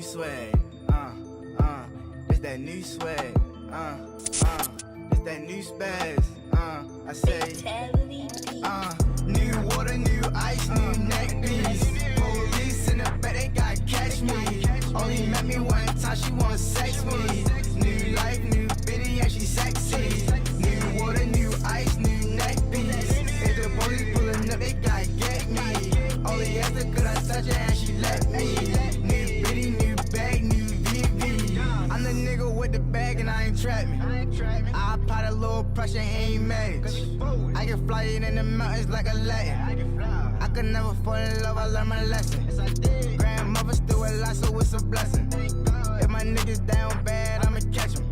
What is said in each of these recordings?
swag, it's that new swag, it's that new spaz, I say, new water, new ice, new neck piece, police in the back, they gotta catch me, only met me one time, she wanna sex me, new life, new bitty, and she sexy, new water, new ice, new neck piece, if the police pulling up, they gotta get me, only after could I touch her and she let me, new bitty, new bag, new VV, I'm the nigga with the bag and I ain't trap me, I apply the little pressure, ain't match, I can fly it in the mountains like a Latin, I could never fall in love, I learned my lesson, grandmother still alive, so it's a blessing, if my niggas down bad, I'ma catch 'em,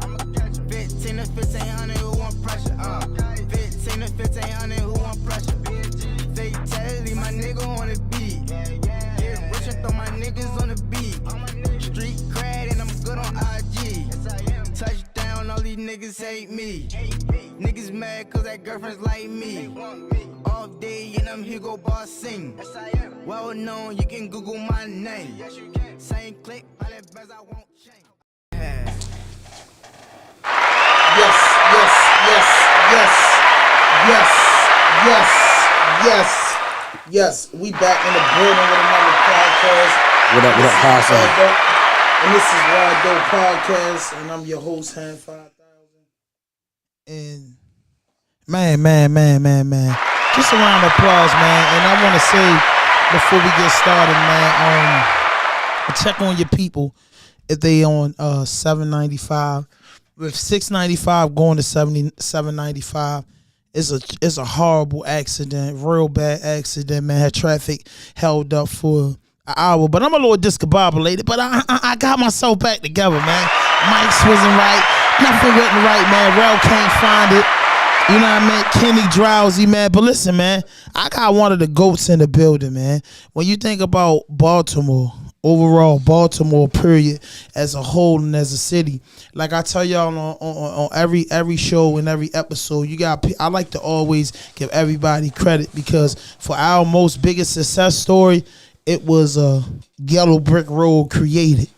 15 to 1500, who want pressure, 15 to 1500, who want pressure, fatality, my nigga on the beat, get rich and throw my niggas on the beat, street cred and I'm good on IG, touchdown, all these niggas hate me, niggas mad cause that girlfriend's like me, all day and I'm Hugo Boss sing, well known, you can Google my name, same click, all that best I won't change. Yes, we back in the building with another podcast. What up, podcast? And this is RAWDOPE Podcast, and I'm your host, Han 5000. And man. Just a round of applause, man. And I want to say, before we get started, man, check on your people if they on $7.95. With $6.95 going to $7.95. It's a horrible accident, real bad accident, man. Had traffic held up for an hour, but I'm a little discombobulated. But I got myself back together, man. Mics wasn't right, nothing wasn't right, man. Rail can't find it. You know what I mean? Kenny drowsy, man. But listen, man, I got one of the GOATs in the building, man. When you think about Baltimore, overall, Baltimore, period, as a whole and as a city, like I tell y'all on every show and every episode, I like to always give everybody credit, because for our most biggest success story, it was a yellow brick road created,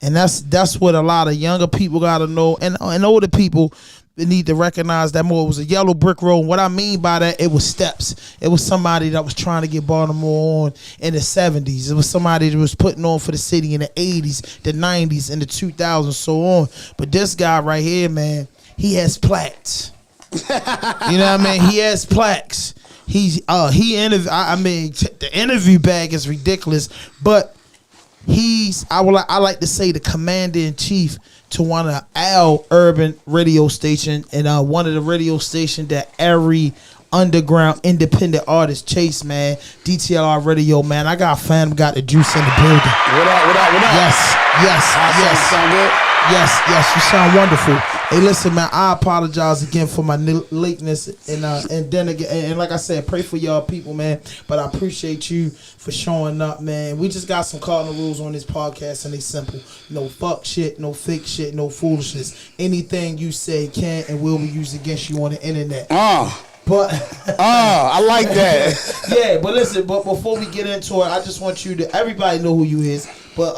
and that's what a lot of younger people got to know, and older people need to recognize that more. It was a yellow brick road. What I mean by that, it was steps. It was somebody that was trying to get Baltimore on in the 70s. It was somebody that was putting on for the city in the 80s, the 90s, and the 2000s, so on. But this guy right here, man, he has plaques. You know what I mean? He has plaques. The interview bag is ridiculous, but I like to say the commander-in-chief to one of our urban radio station, and one of the radio station that every underground independent artist chase, man. DTLR radio, man. I got FADAM got the juice in the building. What up? Yes. Sound good? Yes, you sound wonderful. Hey, listen, man, I apologize again for my lateness, and then again, and like I said, pray for y'all people, man. But I appreciate you for showing up, man. We just got some cardinal rules on this podcast, and they simple: no fuck shit, no fake shit, no foolishness. Anything you say can and will be used against you on the internet. But I like that. Yeah, but listen, but before we get into it, I just want you to, everybody know who you is, but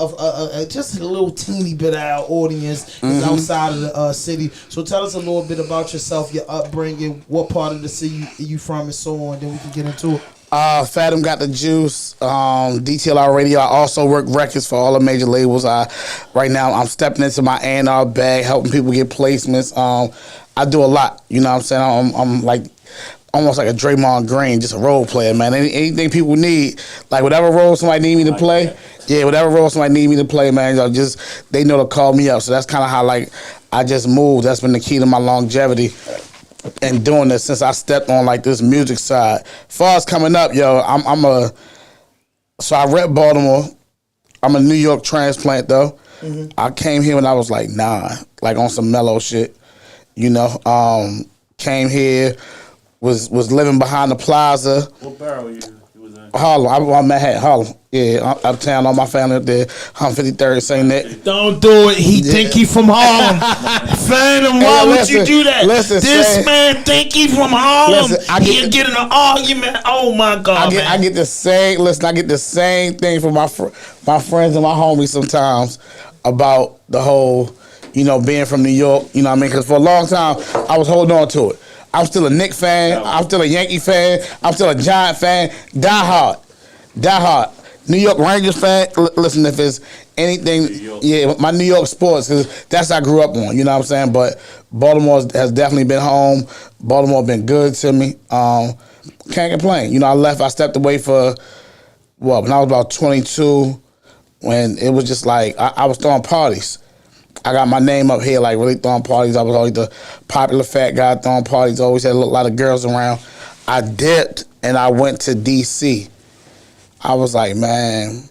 just a little teeny bit of our audience is outside of the city. So tell us a little bit about yourself, your upbringing, what part of the city you from, and so on. Then we can get into it. FADAM got the juice. DTLR radio. I also work records for all the major labels. Right now I'm stepping into my A&R bag, helping people get placements. I do a lot. You know what I'm saying? I'm like almost like a Draymond Green, just a role player, man. Anything people need, like whatever role somebody need me to play, whatever role somebody need me to play, man, they know to call me up. So that's kind of how I just moved. That's been the key to my longevity and doing this since I stepped on like this music side. Far as coming up, so I rep Baltimore. I'm a New York transplant though. I came here when I was like 9, like on some mellow shit, you know. Came here. Was living behind the plaza. What borough you was in? Harlem. I'm Manhattan, Harlem. Yeah, uptown. All my family up there. 153rd, St. Nick. Don't do it. He think he from Harlem. Fadam, why would you do that? This man think he from Harlem. He'll get in an argument. Oh my God, I get the same. Listen, I get the same thing from my friends and my homies sometimes about the whole, being from New York. You know what I mean? Because for a long time I was holding on to it. I'm still a Knicks fan. I'm still a Yankee fan. I'm still a Giant fan. Die hard. New York Rangers fan. Listen, if it's anything, my New York sports, because that's what I grew up on. You know what I'm saying? But Baltimore has definitely been home. Baltimore been good to me. Can't complain. I stepped away for when I was about 22, when it was just like I was throwing parties. I got my name up here, like really throwing parties. I was always the popular fat guy throwing parties. Always had a lot of girls around. I dipped and I went to D.C. I was like, man,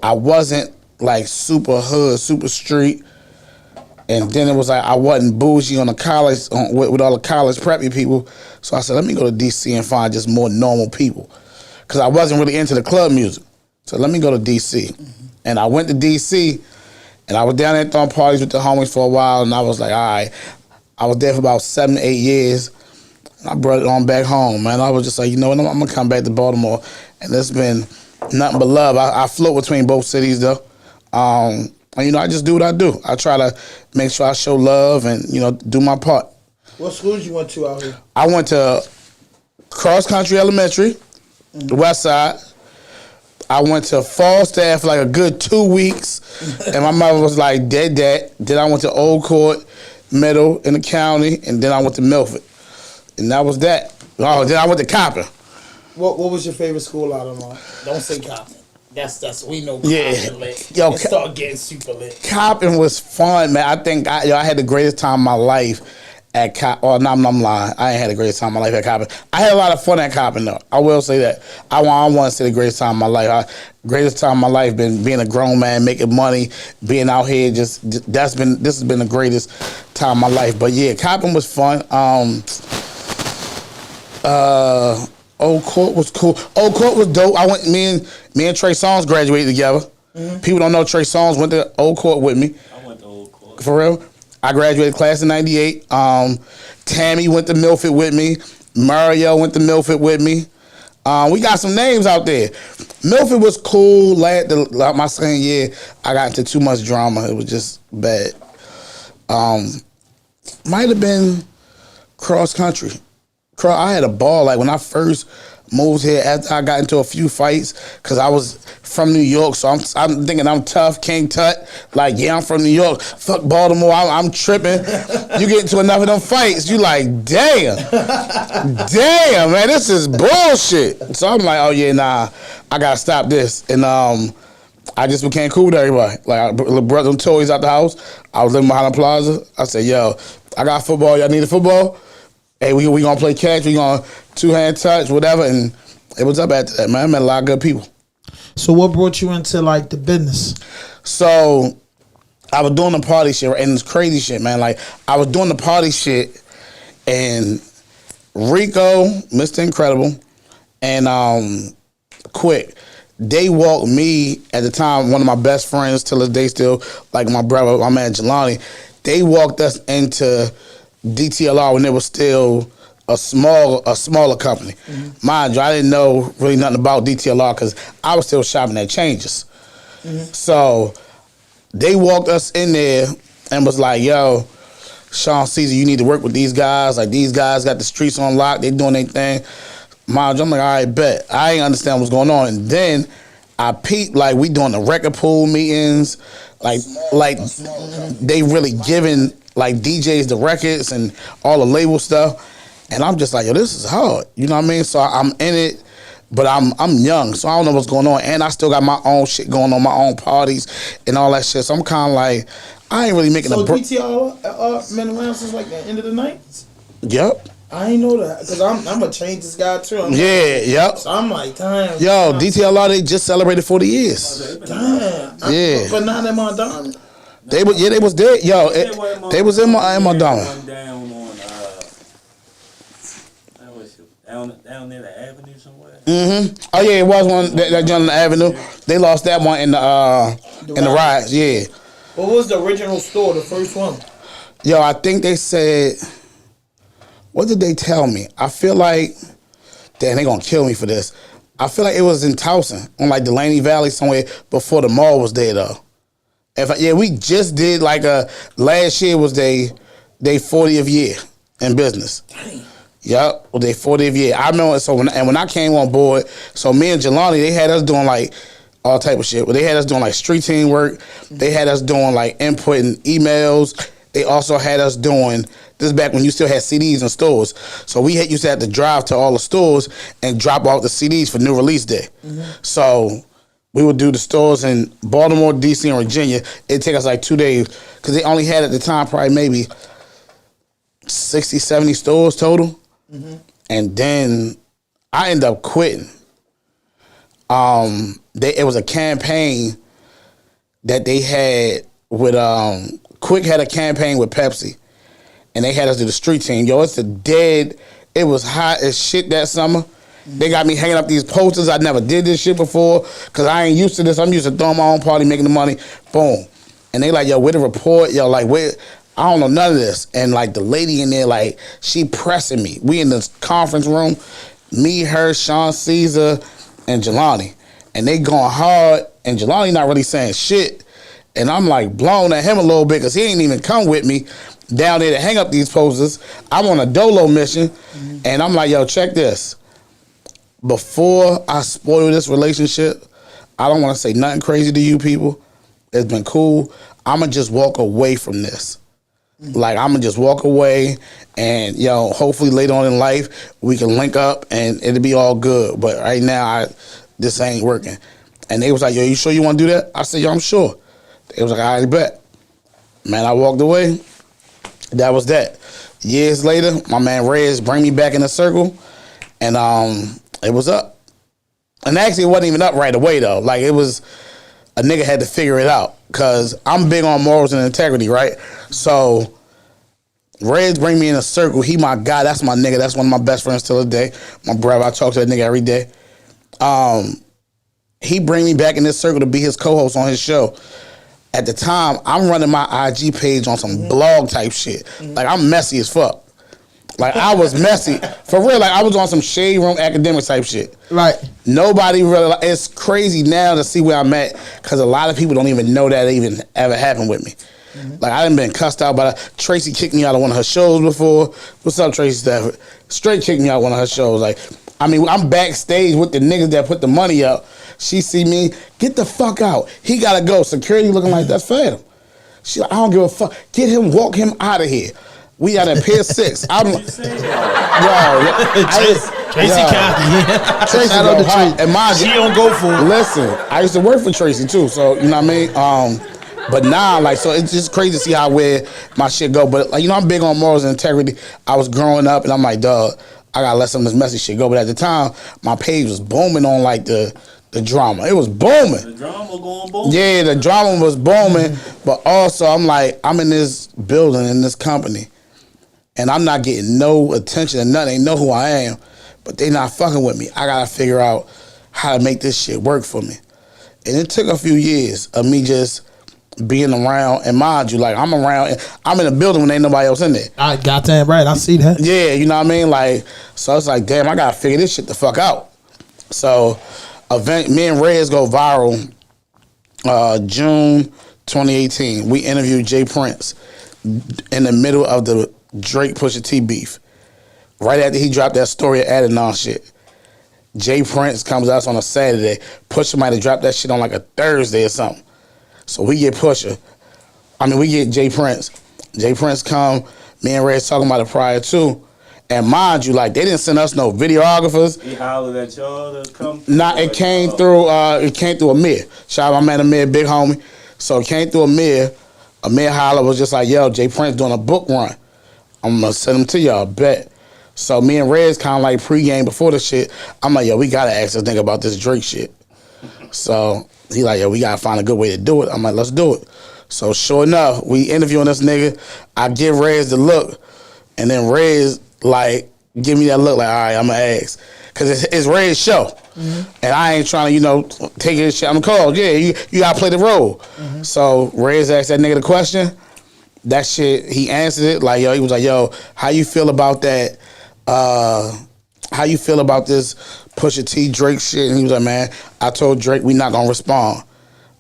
I wasn't like super hood, super street. And then it was like I wasn't bougie on the college, with all the college preppy people. So I said, let me go to D.C. and find just more normal people. Because I wasn't really into the club music. So let me go to D.C. And I went to D.C., and I was down there throwing parties with the homies for a while, and I was like, all right. I was there for about 7 to 8 years. And I brought it on back home, man. I was just like, you know what, I'm going to come back to Baltimore. And it's been nothing but love. I float between both cities, though. And, I just do what I do. I try to make sure I show love and, do my part. What schools you went to out here? I went to Cross Country Elementary, the West Side. I went to Falstaff for like a good 2 weeks, and my mother was like, dead. Then I went to Old Court, Middle in the county, and then I went to Milford. And that was that. Oh, then I went to Coppin. What was your favorite school out of mine? Don't say Coppin. That's we know Coppin lit. Yo, start getting super lit. Coppin was fun, man. I think I had the greatest time of my life at Coppin. Oh, no, I'm lying. I ain't had the greatest time of my life at Coppin. I had a lot of fun at Coppin, though. I will say that. I want to say the greatest time of my life. Greatest time of my life been being a grown man, making money, being out here. This has been the greatest time of my life. But yeah, Coppin was fun. Old Court was cool. Old Court was dope. Me and Trey Songz graduated together. Mm-hmm. People don't know Trey Songz went to Old Court with me. I went to Old Court. For real? I graduated class in 98. Tammy went to Milford with me. Mario went to Milford with me. We got some names out there. Milford was cool. My senior year, I got into too much drama. It was just bad. Might have been Cross Country. I had a ball. Like when I first moved here, after I got into a few fights, because I was from New York, so I'm thinking I'm tough, King Tut. Like, yeah, I'm from New York. Fuck Baltimore, I'm tripping. You get into enough of them fights, you like, damn, man, this is bullshit. So I'm like, oh yeah, nah, I gotta stop this. And I just became cool with everybody. Like, I brought them toys out the house. I was living behind the plaza. I said, yo, I got football. Y'all need a football? Hey, we gonna play catch. We gonna two-hand touch, whatever. And it was up after that, man. I met a lot of good people. So what brought you into like the business? So I was doing the party shit, and it's crazy shit, man. Like I was doing the party shit, and Rico, Mr. Incredible, and Quick, they walked me at the time. One of my best friends till this day, still like my brother, my man Jelani. They walked us into DTLR when it was still a smaller company. Mm-hmm. Mind you, I didn't know really nothing about DTLR because I was still shopping at Changes. Mm-hmm. So they walked us in there and was like, yo, Sean Caesar, you need to work with these guys. Like these guys got the streets on lock. They doing their thing. Mind you, I'm like, all right, bet. I ain't understand what's going on. And then I peeped, like we doing the record pool meetings. Like they really giving like DJs the records and all the label stuff, and I'm just like, yo, this is hard. You know what I mean? So I'm in it, but I'm young, so I don't know what's going on, and I still got my own shit going on, my own parties and all that shit. So I'm kind of like, I ain't really making so DTLR been around since like the end of the 90s? Yep. I ain't know that because I'm a Changes guy too. Yep. So I'm like, damn. Yo, DTLR, they just celebrated 40 years. Damn. Yeah. But not in my diamond. They was there. Yo, they was in my diamond. Down on down near the avenue somewhere. Oh yeah, it was one that joint on the Avenue. They lost that one in the riots. Yeah. What was the original store? The first one. Yo, I think they said. What did they tell me? I feel like, damn, they gonna kill me for this. I feel like it was in Towson, on like Delaney Valley somewhere before the mall was there though. We just did like last year was they 40th year in business. Dang. Yep, well, they 40th year. I remember, so when I came on board, so me and Jelani, they had us doing like all type of shit. Well, they had us doing like street team work. They had us doing like inputting emails. They also had us doing, this is back when you still had CDs in stores. So we used to have to drive to all the stores and drop off the CDs for new release day. So we would do the stores in Baltimore, DC, and Virginia. It'd take us like 2 days because they only had at the time probably maybe 60, 70 stores total. And then I ended up quitting. It was a campaign that they had with Quick had a campaign with Pepsi, and they had us do the street team. Yo, it was hot as shit that summer. They got me hanging up these posters. I never did this shit before because I ain't used to this. I'm used to throwing my own party, making the money. Boom. And they like, yo, where the report? Yo, like, where? I don't know none of this. And like the lady in there, like, she pressing me. We in this conference room, me, her, Sean Caesar, and Jelani. And they going hard, and Jelani not really saying shit. And I'm like blown at him a little bit because he ain't even come with me down there to hang up these posters. I'm on a dolo mission, and I'm like, yo, check this. Before I spoil this relationship, I don't want to say nothing crazy to you people. It's been cool. I'm going to just walk away from this. Like, I'm going to just walk away, and, yo, hopefully later on in life, we can link up, and it'll be all good. But right now, this ain't working. And they was like, yo, you sure you want to do that? I said, yo, I'm sure. They was like, I bet. Man, I walked away. That was that. Years later, my man Rez bring me back in the circle, and it was up. And actually, it wasn't even up right away, though. Like, it was, a nigga had to figure it out. Because I'm big on morals and integrity, right? So, Rez bring me in a circle. He my guy. That's my nigga. That's one of my best friends till today. My brother. I talk to that nigga every day. He bring me back in this circle to be his co-host on his show. At the time, I'm running my IG page on some blog type shit. Like, I'm messy as fuck. Like, I was messy. For real, like, I was on some shade room academic type shit. Right. Nobody really, it's crazy now to see where I'm at, because a lot of people don't even know that it even ever happened with me. Like, I done been cussed out by Tracy kicked me out of one of her shows before. What's up, Tracy Stafford? Straight kicked me out of one of her shows. Like, I mean, I'm backstage with the niggas that put the money up. She see me, get the fuck out. He gotta go. Security looking like, that's Fadam. She like, I don't give a fuck. Get him, walk him out of here. We out at Pier 6. I'm yo, Tracy County. Tracy go hard. And mind you, she don't go for it. Listen, I used to work for Tracy too, so you know what I mean? But now, like, so it's just crazy to see how where my shit go. But like, you know, I'm big on morals and integrity. I was growing up and I'm like, dog, I gotta let some of this messy shit go. But at the time, my page was booming on like the drama. It was booming. The drama going booming. Yeah, the drama was booming. But also, I'm like, I'm in this building, in this company, and I'm not getting no attention and nothing. They know who I am, but they not fucking with me. I gotta figure out how to make this shit work for me. And it took a few years of me just being around, and mind you, like, I'm around, I'm in a building when ain't nobody else in there. I got that right. I see that. Yeah, you know what I mean? Like, so it's like, damn, I gotta figure this shit the fuck out. So, me and Rez go viral June 2018. We interviewed Jay Prince in the middle of the Drake Pusha T beef. Right after he dropped that story of Adidon shit. Jay Prince comes out on a Saturday. Pusha might have dropped that shit on like a Thursday or something. So we get Pusha. We get Jay Prince. Jay Prince come. Me and Rez talking about it prior too. And mind you, like, they didn't send us no videographers. He hollered at y'all to come. Nah, it came through Amir. Shout out my man Amir, big homie. So it came through Amir. Amir holler was just like, yo, Jay Prince doing a book run. I'm gonna send him to y'all, bet. So me and Rez kind of like pregame before the shit. I'm like, yo, we gotta ask this nigga about this Drake shit. So he like, yo, we gotta find a good way to do it. I'm like, let's do it. So sure enough, we interviewing this nigga. I give Rez the look, and then Rez like give me that look like, all right, I'm gonna ask. because it's Red's show, and I ain't trying to take his shit. I'm called. Yeah, you gotta play the role. So Red's asked that nigga the question. That shit, he answered it like, he was like, yo, how you feel about that? How you feel about this Pusha T Drake shit? And he was like, man, I told Drake we not gonna respond.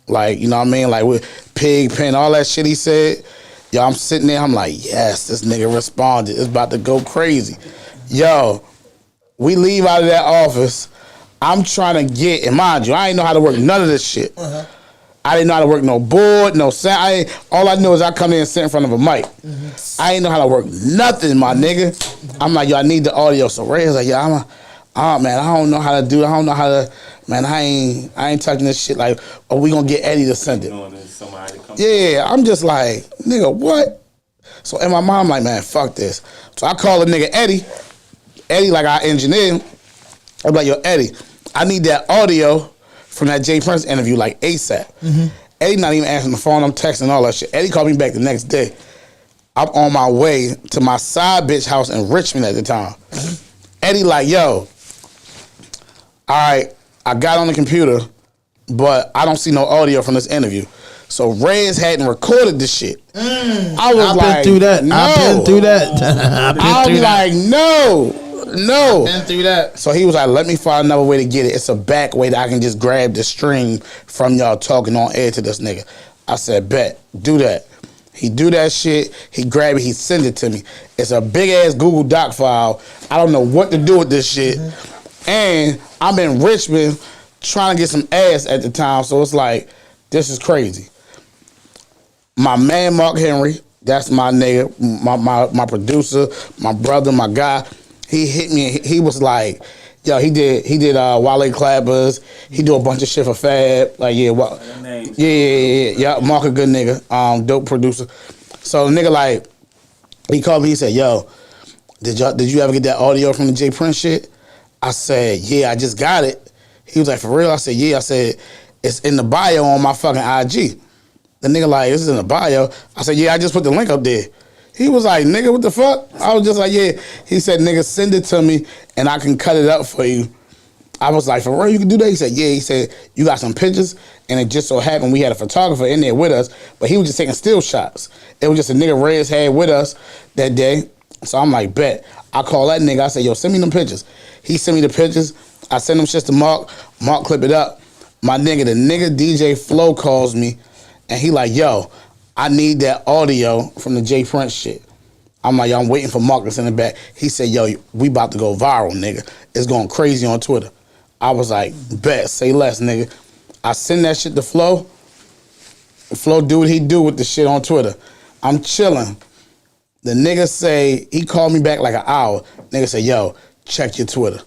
Like, you know what I mean? Like with Pigpen, all that shit he said. Yo, I'm sitting there, I'm like, yes, this nigga responded. It's about to go crazy. Yo, we leave out of that office. I'm trying to get, and mind you, I ain't know how to work none of this shit. I didn't know how to work no board, no sound. All I knew is I come in and sit in front of a mic. I didn't know how to work nothing, my nigga. I'm like, yo, I need the audio. So Ray's like, man, I don't know how to do it. I don't know how to, man, I ain't touching this shit. Like, we gonna get Eddie to send it. Yeah, I'm just like, nigga, what? So in my mind, I'm like, man, fuck this. So I call the nigga Eddie. Eddie, like our engineer. I'm like, yo, Eddie, I need that audio from that Jay Prince interview, like ASAP. Eddie not even answering the phone. I'm texting all that shit. Eddie called me back the next day. I'm on my way to my side bitch house in Richmond at the time. Eddie like, yo, all right, I got on the computer, but I don't see no audio from this interview. So Rez hadn't recorded this shit. I was like, been through that. No. I've been through that. I was like, no. Been through that. So he was like, let me find another way to get it. It's a back way that I can just grab the stream from y'all talking on air to this nigga. I said, bet, do that. He do that shit. He grab it. He send it to me. It's a big ass Google Doc file. I don't know what to do with this shit. And I'm in Richmond trying to get some ass at the time. So it's like, this is crazy. My man Mark Henry, that's my nigga, my producer, my brother, my guy. He hit me. He was like, yo, he did Wale Clappers. He do a bunch of shit for Fab. Like, yeah, Mark a good nigga, dope producer. So the nigga like, he called me. He said, yo, did you ever get that audio from the Jay Prince shit? I said, yeah, I just got it. He was like, for real? I said, yeah. I said, it's in the bio on my fucking IG. The nigga like, this is in the bio. I said, yeah, I just put the link up there. He was like, nigga, what the fuck? I was just like, yeah. He said, nigga, send it to me and I can cut it up for you. I was like, for real, you can do that? He said, yeah. He said, you got some pictures? And it just so happened we had a photographer in there with us, but he was just taking still shots. It was just a nigga Rez had with us that day. So I'm like, bet. I call that nigga. I said, yo, send me them pictures. He sent me the pictures. I send them shit to Mark. Mark clip it up. My nigga, the nigga DJ Flow calls me and he like, yo, I need that audio from the Jay Prince shit. I'm like, yo, I'm waiting for Mark to send it back. He said, yo, we about to go viral, nigga. It's going crazy on Twitter. I was like, bet, say less, nigga. I send that shit to Flo. Flo do what he do with the shit on Twitter. I'm chilling. The nigga say, he called me back like an hour. Nigga say, yo, check your Twitter.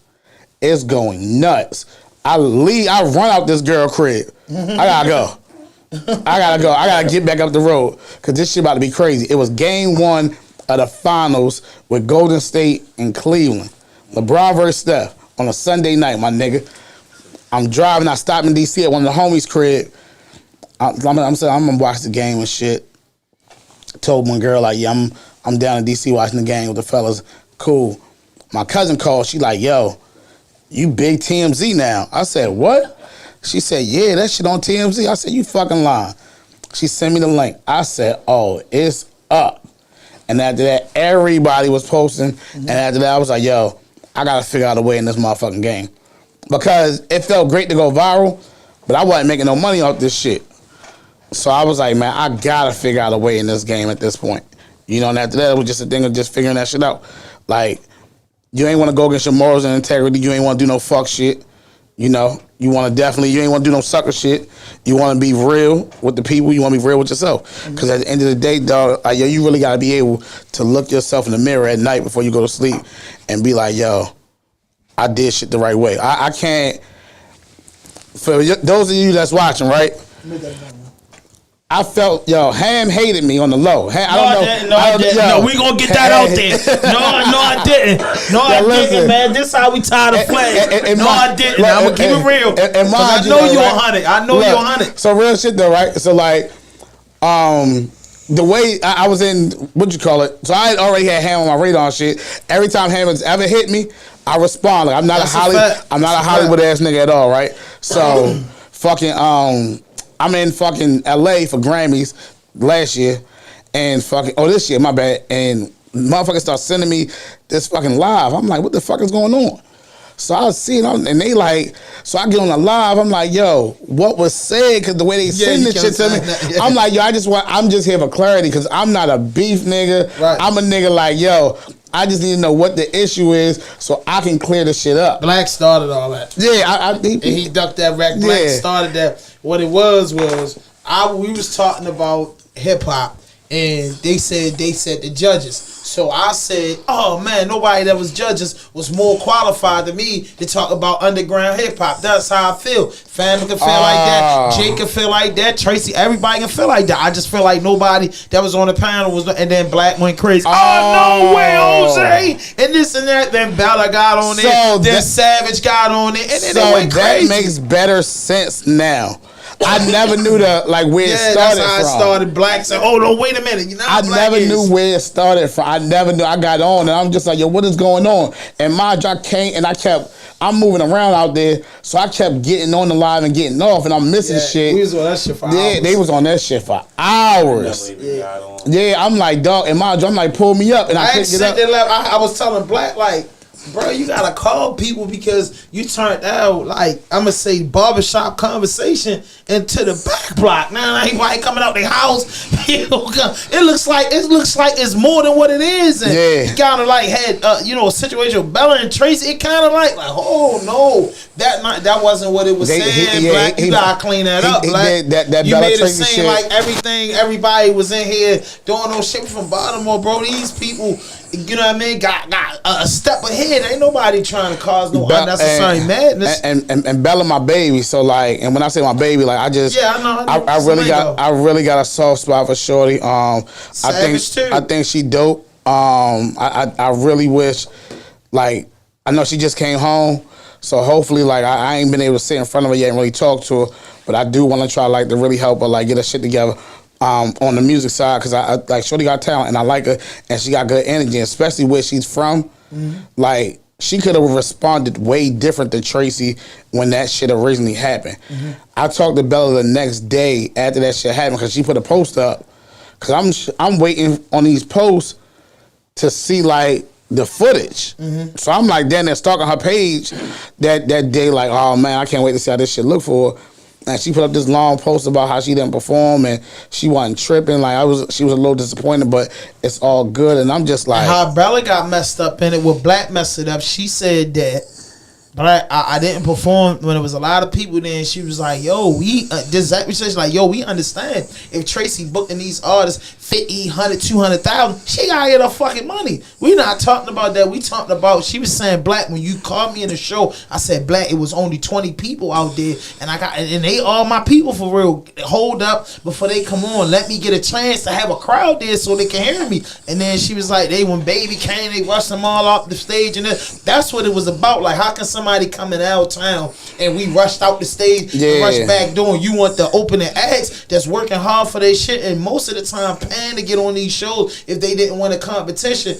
It's going nuts. I run out this girl crib. I gotta go. I gotta get back up the road. Cause this shit about to be crazy. It was game 1 of the finals with Golden State and Cleveland. LeBron versus Steph on a Sunday night, my nigga. I'm driving, I stopped in DC at one of the homies' crib. I'm saying I'm gonna watch the game and shit. Told one girl like, yeah, I'm down in DC watching the game with the fellas. Cool. My cousin called. She like, yo, you big TMZ now. I said, what? She said, yeah, that shit on TMZ. I said, you fucking lying. She sent me the link. I said, oh, it's up. And after that, everybody was posting. And after that, I was like, yo, I got to figure out a way in this motherfucking game. Because it felt great to go viral, but I wasn't making no money off this shit. So I was like, man, I got to figure out a way in this game at this point. You know, and after that, it was just a thing of just figuring that shit out. Like, you ain't want to go against your morals and integrity. You ain't want to do no fuck shit. You know, you want to you ain't want to do no sucker shit. You want to be real with the people. You want to be real with yourself. Because at the end of the day, dog, like, yo, you really got to be able to look yourself in the mirror at night before you go to sleep and be like, yo, I did shit the right way. I can't, for those of you that's watching, right? I felt, yo, Ham hated me on the low. I didn't. No, we gonna get that out there. No, I didn't. No, I didn't, man. This how we tie the flag. No, I didn't. I'm gonna keep it real. I know you 100. I know you 100. So real shit though, right? So like, the way I was in, what you call it? So I already had Ham on my radar and shit. Every time Ham has ever hit me, I respond. Like, I'm not a Hollywood ass nigga at all, right? So fucking I'm in fucking LA for Grammys last year and this year, my bad. And motherfuckers start sending me this fucking live. I'm like, what the fuck is going on? So I was seeing them, and they like, so I get on the live. I'm like, yo, what was said? Because the way they send this shit to me, I'm like, yo, I'm just here for clarity because I'm not a beef nigga. Right. I'm a nigga like, yo, I just need to know what the issue is so I can clear the shit up. Black started all that. Yeah, he ducked that rack. Black started that. What it was we was talking about hip hop, and they said the judges. So I said, oh man, nobody that was judges was more qualified than me to talk about underground hip hop. That's how I feel. Family can feel like that. Jake can feel like that. Tracy, everybody can feel like that. I just feel like nobody that was on the panel was. And then Black went crazy. Oh no way, Jose, and this and that. Then Bella got on it. Then Savage got on it, and then it went crazy. That makes better sense now. I never knew where it started that's how from. It started. Black said, "Oh no, wait a minute." You know, I never knew where it started from. I never knew. I got on and I'm just like, "Yo, what is going on?" And mind you, I'm moving around out there, so I kept getting on the live and getting off, and I'm missing shit. We was on that shit for hours. They was on that shit for hours. I'm like, dog, and mind you, I'm like, pull me up, and I couldn't get up. I was telling Black like, bro, you gotta call people because you turned out like I'ma say barbershop conversation into the back block. Now anybody coming out their house, it looks like it's more than what it is. And you kinda like had a situation with Bella and Tracy. It kinda like oh no, that wasn't what it was saying. Black, you gotta clean that up. Black. That you Bella made it seem like everybody was in here doing no shit from Baltimore, bro. These people, you know what I mean, got a step ahead. Ain't nobody trying to cause no unnecessary madness. And Bella my baby, so like, and when I say my baby, like I really got a soft spot for Shorty. I think she dope. I really wish, like, I know she just came home, so hopefully, like, I ain't been able to sit in front of her yet and really talk to her, but I do want to try like to really help her like get her shit together. On the music side, because I like Shorty got talent and I like her and she got good energy, especially where she's from. Mm-hmm. Like she could have responded way different than Tracy when that shit originally happened. Mm-hmm. I talked to Bella the next day after that shit happened because she put a post up. Because I'm waiting on these posts to see like the footage. Mm-hmm. So I'm like down there stalking her page that day like, oh man, I can't wait to see how this shit look for her. And she put up this long post about how she didn't perform and she wasn't tripping. Like she was a little disappointed, but it's all good. And I'm just like, how Bella got messed up in it. With Black messed it up. She said that Black, I didn't perform when there was a lot of people there. And she was like, "Yo, we we understand if Tracy booking these artists 50, 100, 200,000, she gotta get her fucking money. We not talking about that. We talking about." She was saying, "Black, when you called me in the show, I said, Black, it was only 20 people out there, and they all my people for real. Hold up before they come on. Let me get a chance to have a crowd there so they can hear me." And then she was like, when Baby came, they rushed them all off the stage, and that's what it was about. Like, how can somebody come in our town and we rushed out the stage and rushed back door? You want the opening acts that's working hard for their shit, and most of the time paying to get on these shows if they didn't want a competition.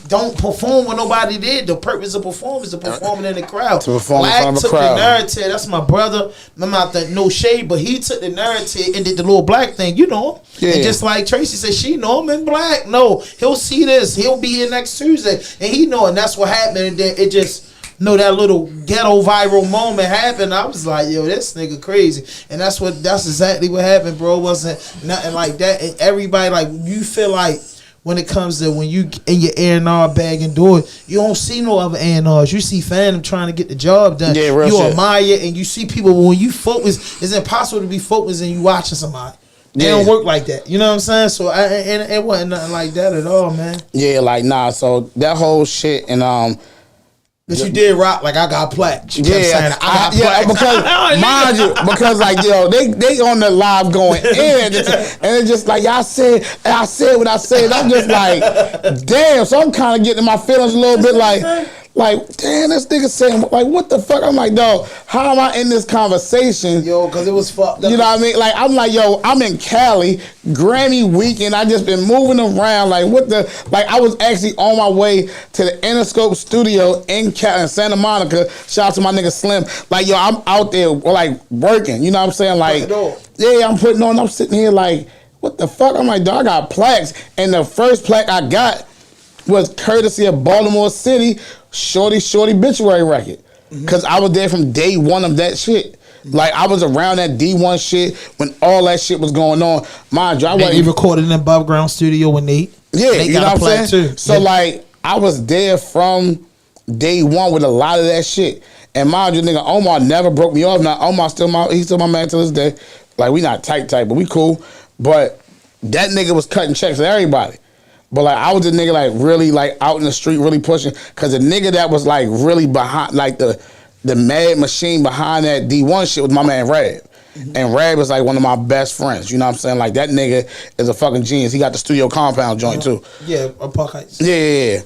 Don't perform when nobody did. The purpose of performing is to performing in the crowd. To perform Black in front of a took crowd. the narrative. That's my brother. I'm not that no shade, but he took the narrative and did the little Black thing. You know him. Yeah. And just like Tracy said, she know him in Black. No, he'll see this. He'll be here next Tuesday, and he know. And that's what happened. And then it just. No, that little ghetto viral moment happened. I was like, yo, this nigga crazy. And that's exactly what happened, bro. It wasn't nothing like that. And everybody, like, you feel like when it comes to when you in your A&R bag and do it, you don't see no other A&Rs. You see FADAM trying to get the job done. Yeah, real shit. Admire it, and you see people, when you focus, it's impossible to be focused and you watching somebody. They don't work like that. You know what I'm saying? So it wasn't nothing like that at all, man. Yeah, like, nah. So that whole shit and but you did rock like I got plaques. You kept saying I got plaques. Because mind you, because like they on the live going in, and it's just like I said what I said. I'm just like, damn. So I'm kind of getting my feelings a little bit Like, damn, this nigga saying, like, what the fuck? I'm like, dog, how am I in this conversation? Yo, because it was fucked up. You know what I mean? Like, I'm like, yo, I'm in Cali, Grammy weekend. I just been moving around. Like, what the? Like, I was actually on my way to the Interscope studio in Santa Monica. Shout out to my nigga Slim. Like, yo, I'm out there, like, working. You know what I'm saying? Like, yeah, I'm putting on. I'm sitting here like, what the fuck? I'm like, dog, I got plaques. And the first plaque I got was courtesy of Baltimore City, Shorty Obituary record. Because I was there from day one of that shit. Like, I was around that D1 shit when all that shit was going on. Mind you, I wasn't... He recorded in Above Ground Studio with Nate. Yeah, Nate you know what I'm saying? Too. So, like, I was there from day one with a lot of that shit. And mind you, nigga, Omar never broke me off. Now, Omar he's still my man to this day. Like, we not tight, but we cool. But that nigga was cutting checks with everybody. But, like, I was the nigga, like, really, like, out in the street, really pushing. Because the nigga that was, like, really behind, like, the mad machine behind that D1 shit was my man Rab. And Rab was, like, one of my best friends. You know what I'm saying? Like, that nigga is a fucking genius. He got the studio compound joint, too. Yeah, Park Heights. Yeah.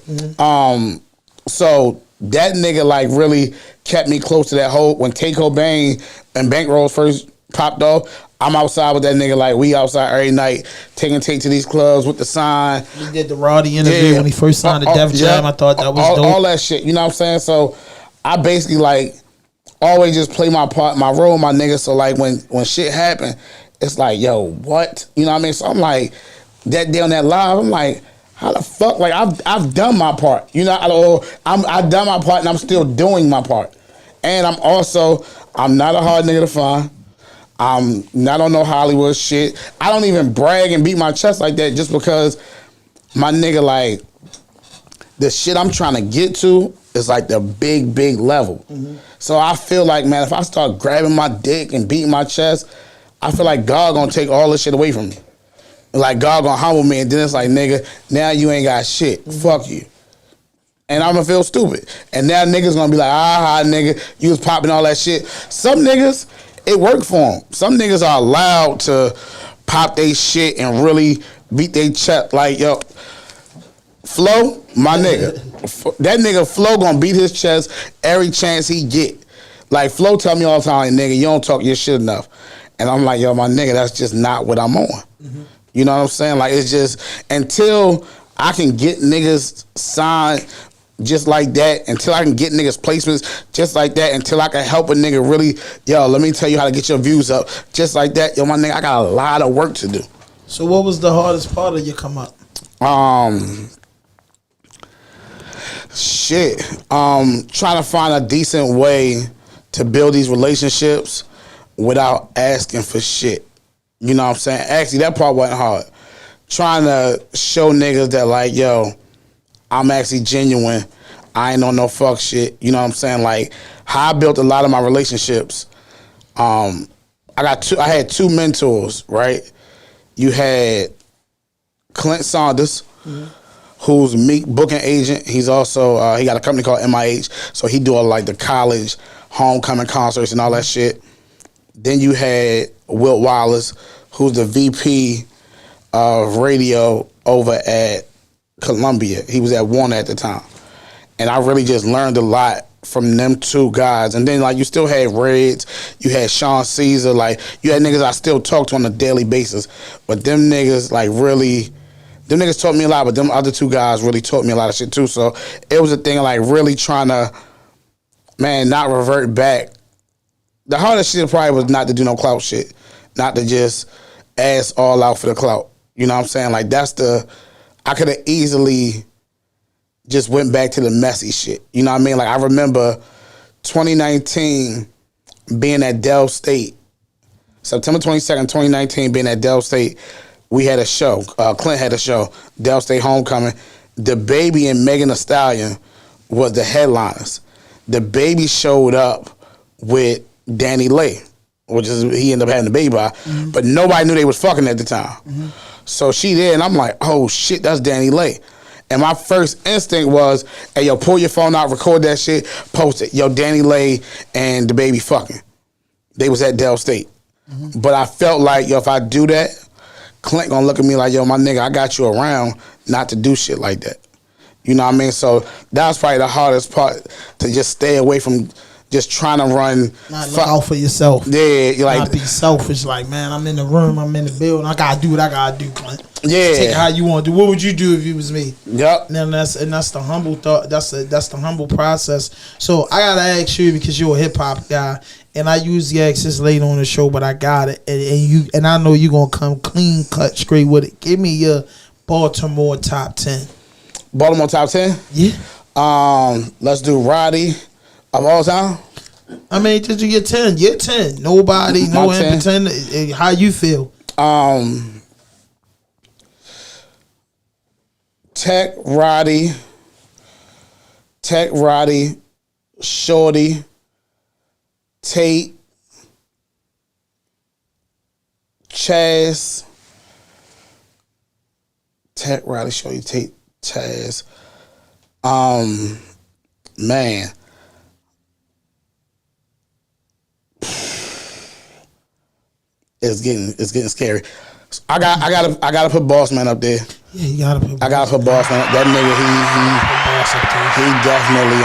So, that nigga, like, really kept me close to that whole... When Take Cobain and Bankrolls first popped off, I'm outside with that nigga, like, we outside every night, taking Tate to these clubs with the sign. He did the Roddy interview when he first signed the Def Jam. I thought that was dope. All that shit, you know what I'm saying? So, I basically, like, always just play my part, my role, my nigga. So, like, when shit happened, it's like, yo, what? You know what I mean? So, I'm like, that day on that live, I'm like, how the fuck? Like, I've done my part. You know, I've done my part, and I'm still doing my part. And I'm not a hard nigga to find. I'm not on no Hollywood shit. I don't even brag and beat my chest like that just because my nigga, like, the shit I'm trying to get to is like the big level. So I feel like, man, if I start grabbing my dick and beating my chest, I feel like God gonna take all this shit away from me. Like, God gonna humble me, and then it's like, nigga, now you ain't got shit. Fuck you. And I'm gonna feel stupid. And now niggas gonna be like, nigga, you was popping all that shit. Some niggas, it worked for them. Some niggas are allowed to pop they shit and really beat they chest. Like, yo, Flo, my nigga. That nigga Flo gonna beat his chest every chance he get. Like, Flo tell me all the time, nigga, you don't talk your shit enough. And I'm like, yo, my nigga, that's just not what I'm on. You know what I'm saying? Like, it's just, until I can get niggas signed just like that, until I can get niggas placements just like that, until I can help a nigga really, yo, let me tell you how to get your views up just like that. Yo, my nigga, I got a lot of work to do. So what was the hardest part of your come up? Trying to find a decent way to build these relationships without asking for shit. You know what I'm saying? Actually, that part wasn't hard. Trying to show niggas that, like, yo, I'm actually genuine. I ain't on no fuck shit. You know what I'm saying? Like, how I built a lot of my relationships. I had two mentors, right? You had Clint Saunders, who's Meek booking agent. He's also he got a company called MIH, so he do all like the college homecoming concerts and all that shit. Then you had Wilt Wallace, who's the VP of radio over at Columbia. He was at Warner at the time. And I really just learned a lot from them two guys. And then, like, you still had Reds, you had Sean Caesar, like, you had niggas I still talk to on a daily basis. But them niggas, like, really, them niggas taught me a lot, but them other two guys really taught me a lot of shit too. So it was a thing of, like, really trying to, man, not revert back. The hardest shit probably was not to do no clout shit. Not to just ass all out for the clout. You know what I'm saying? Like, I could have easily just went back to the messy shit. You know what I mean? Like, I remember 2019 being at Dell State. September 22nd, 2019, being at Dell State. We had a show. Clint had a show. Dell State Homecoming. The Baby and Megan Thee Stallion was the headliners. The Baby showed up with Danny Lay, which is he ended up having the baby by, but nobody knew they was fucking at the time. So she there, and I'm like, oh shit, that's Danny Lay. And my first instinct was, hey, yo, pull your phone out, record that shit, post it. Yo, Danny Lay and the Baby fucking. They was at Dell State. But I felt like, yo, if I do that, Clint gonna look at me like, yo, my nigga, I got you around not to do shit like that. You know what I mean? So that was probably the hardest part, to just stay away from just trying to run. Not look out for yourself. Yeah, you like not be selfish. Like, man, I'm in the room, I'm in the building. I gotta do what I gotta do, Clint. Yeah. Take it how you want to do. What would you do if you was me? Yep. And that's the humble thought. That's the humble process. So I gotta ask you, because you're a hip hop guy, and I usually ask this later on the show, but I got it, and I know you gonna come clean cut straight with it. Give me your Baltimore top 10. Baltimore top 10? Yeah. Let's do Roddy of all time. I mean, did you get 10? You're 10. Nobody, no My 10. impotent. How you feel? Tech Roddy, Shorty, Tate, Chaz. Tech Roddy, Shorty, Tate, Chaz. Man. It's getting scary. I gotta put Boss Man up there. Yeah, you gotta put. I gotta put Boss Man up. That nigga, he definitely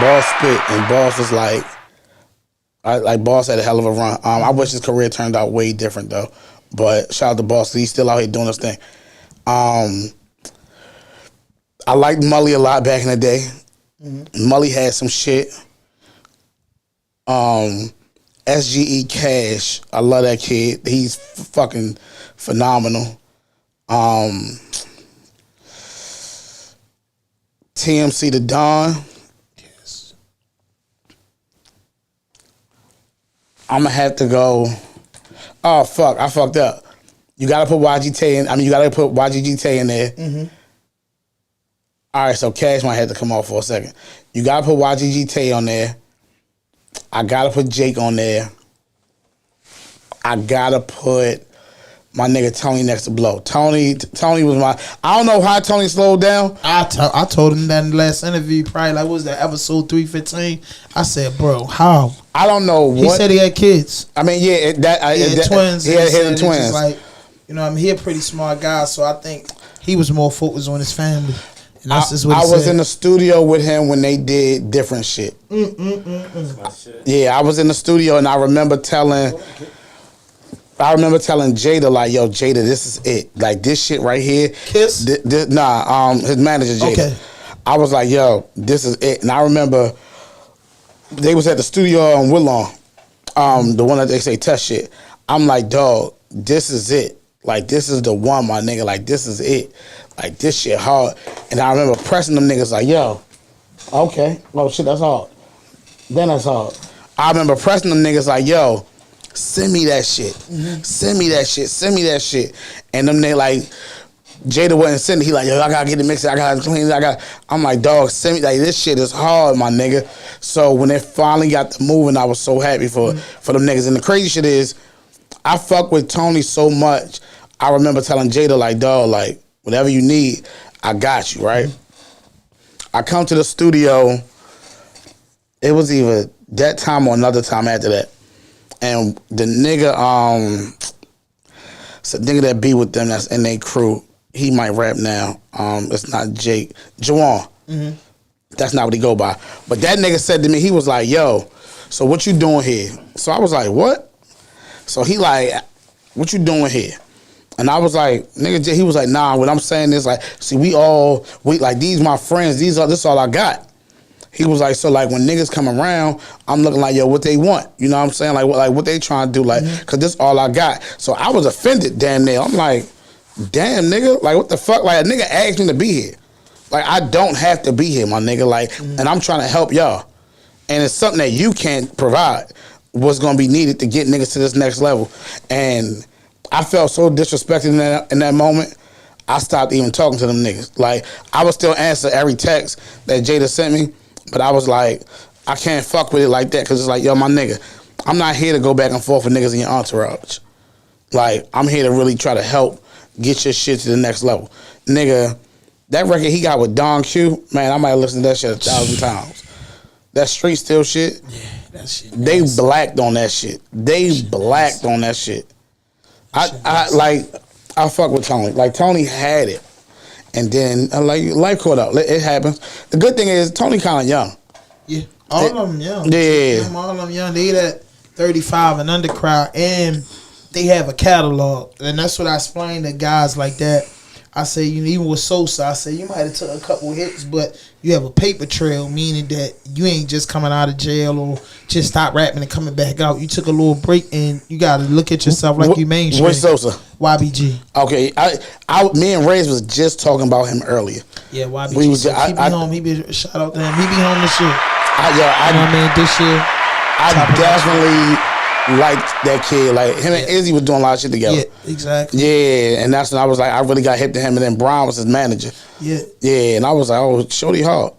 Boss spit, and Boss was like Boss had a hell of a run. I wish his career turned out way different though. But shout out to Boss, he's still out here doing his thing. I liked Mully a lot back in the day. Mully had some shit. SGE Cash, I love that kid. He's fucking phenomenal. TMC the Don. Yes. I'm gonna have to go. Oh fuck, I fucked up. You gotta put YGT in. I mean, you gotta put YGT in there. All right, so Cash might have to come off for a second. You gotta put YGT on there. I gotta put Jake on there. I gotta put my nigga Tony next to Blow. Tony was my. I don't know how Tony slowed down. I told him that in the last interview, probably like, what was that, episode 315? I said, bro, how? I don't know what. He said he had kids. I mean, yeah, He had twins. He had said twins. just like, you know, I mean, he a pretty smart guy, so I think he was more focused on his family. And that's just what I he was said. in the studio with him when they did different shit. Yeah, I was in the studio, and I remember telling Jada, like, yo, Jada, this is it. Like, this shit right here. Kiss? His manager, Jada. Okay. I was like, yo, this is it. And I remember they was at the studio on Woodlawn, the one that they say test shit. I'm like, dog, this is it. Like, this is the one, my nigga. Like, this is it. Like, this shit hard. And I remember pressing them niggas like, yo, okay. Oh, shit, that's hard. Then that's hard. I remember pressing them niggas like, yo, send me that shit. Send me that shit. Send me that shit. And them they like, Jada wasn't sending. He like, yo, I gotta get it mixed. I gotta clean it. I'm like, dog, send me. Like, this shit is hard, my nigga. So when they finally got the moving, I was so happy for them niggas. And the crazy shit is, I fuck with Tony so much. I remember telling Jada, like, dog, like, whatever you need, I got you, right? I come to the studio. It was either that time or another time after that. And the nigga, it's a nigga that be with them that's in their crew. He might rap now. It's not Jake. Jawan. That's not what he go by. But that nigga said to me, he was like, yo, so what you doing here? So I was like, what? So he like, what you doing here? And I was like, nigga, he was like, nah, what I'm saying is like, see, we like, these my friends, this is all I got. He was like, so like when niggas come around, I'm looking like, yo, what they want? You know what I'm saying? Like what they trying to do, like, cause this all I got. So I was offended, damn near. I'm like, damn nigga, like what the fuck? Like a nigga asked me to be here. Like I don't have to be here, my nigga. Like, and I'm trying to help y'all. And it's something that you can't provide. What's gonna be needed to get niggas to this next level. And I felt so disrespected in that moment. I stopped even talking to them niggas. Like, I would still answer every text that Jada sent me, but I was like, I can't fuck with it like that, because it's like, yo, my nigga, I'm not here to go back and forth with niggas in your entourage. Like, I'm here to really try to help get your shit to the next level. Nigga, that record he got with Don Q, man, I might listen to that shit 1,000 times. That street still shit, Yeah, that shit. they blacked on that shit. They blacked on that shit. I fuck with Tony. Like, Tony had it. and then like life caught up. It happens. The good thing is Tony kind of young. Yeah, all of them young. Yeah, all of them young. They that 35 and under crowd, and they have a catalog, and that's what I explain to guys like that. I say, you know, even with Sosa, I say you might have took a couple hits, but you have a paper trail, meaning that you ain't just coming out of jail or just stop rapping and coming back out. You took a little break, and you got to look at yourself like you mainstream. Where's Sosa? YBG. Okay, me and Reyes was just talking about him earlier. Yeah, YBG. He be home. He be shout out to him. He be home this year. You know what I mean? This year, I definitely liked that kid. Like him and Izzy was doing a lot of shit together. Yeah, exactly. Yeah, and that's when I was like, I really got hip to him. And then Brown was his manager. Yeah. Yeah, and I was like, oh, shorty hard.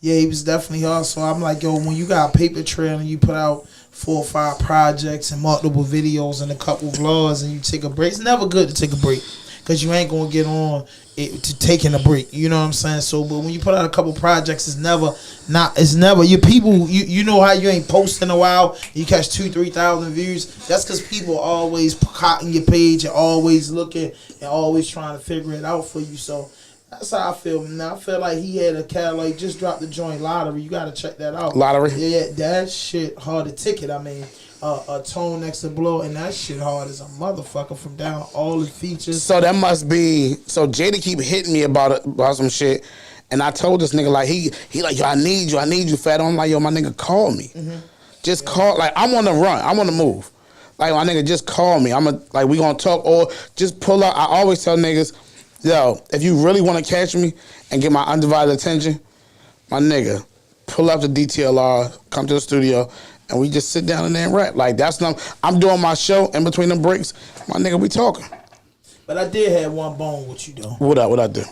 Yeah, he was definitely hard. So I'm like, yo, when you got a paper trail and you put out 4 or 5 projects and multiple videos and a couple vlogs and you take a break, it's never good to take a break because you ain't gonna get on it to taking a break. You know what I'm saying? So, but when you put out a couple projects, it's never your people. You know how you ain't posting a while, you catch 2,000-3,000 views. That's because people always cotton your page and always looking and always trying to figure it out for you. So that's how I feel now. I feel like he had a catalog. Just dropped the joint Lottery. You gotta check that out. Lottery. Yeah, that shit hard to ticket. I mean, a Tone Next to Blow, and that shit hard as a motherfucker from down all the features. So that must be. So Jada keep hitting me about some shit, and I told this nigga like he like, yo, I need you, fat. I'm like, yo, my nigga, call me. Just call. Like I'm on the run. I'm on the move. Like my nigga, just call me. Like we gonna talk or just pull up. I always tell niggas, yo, if you really want to catch me and get my undivided attention, my nigga, pull up the DTLR, come to the studio, and we just sit down and then rap. Like that's not. I'm doing my show in between the breaks. My nigga, we talking. But I did have one bone with you though. What I do?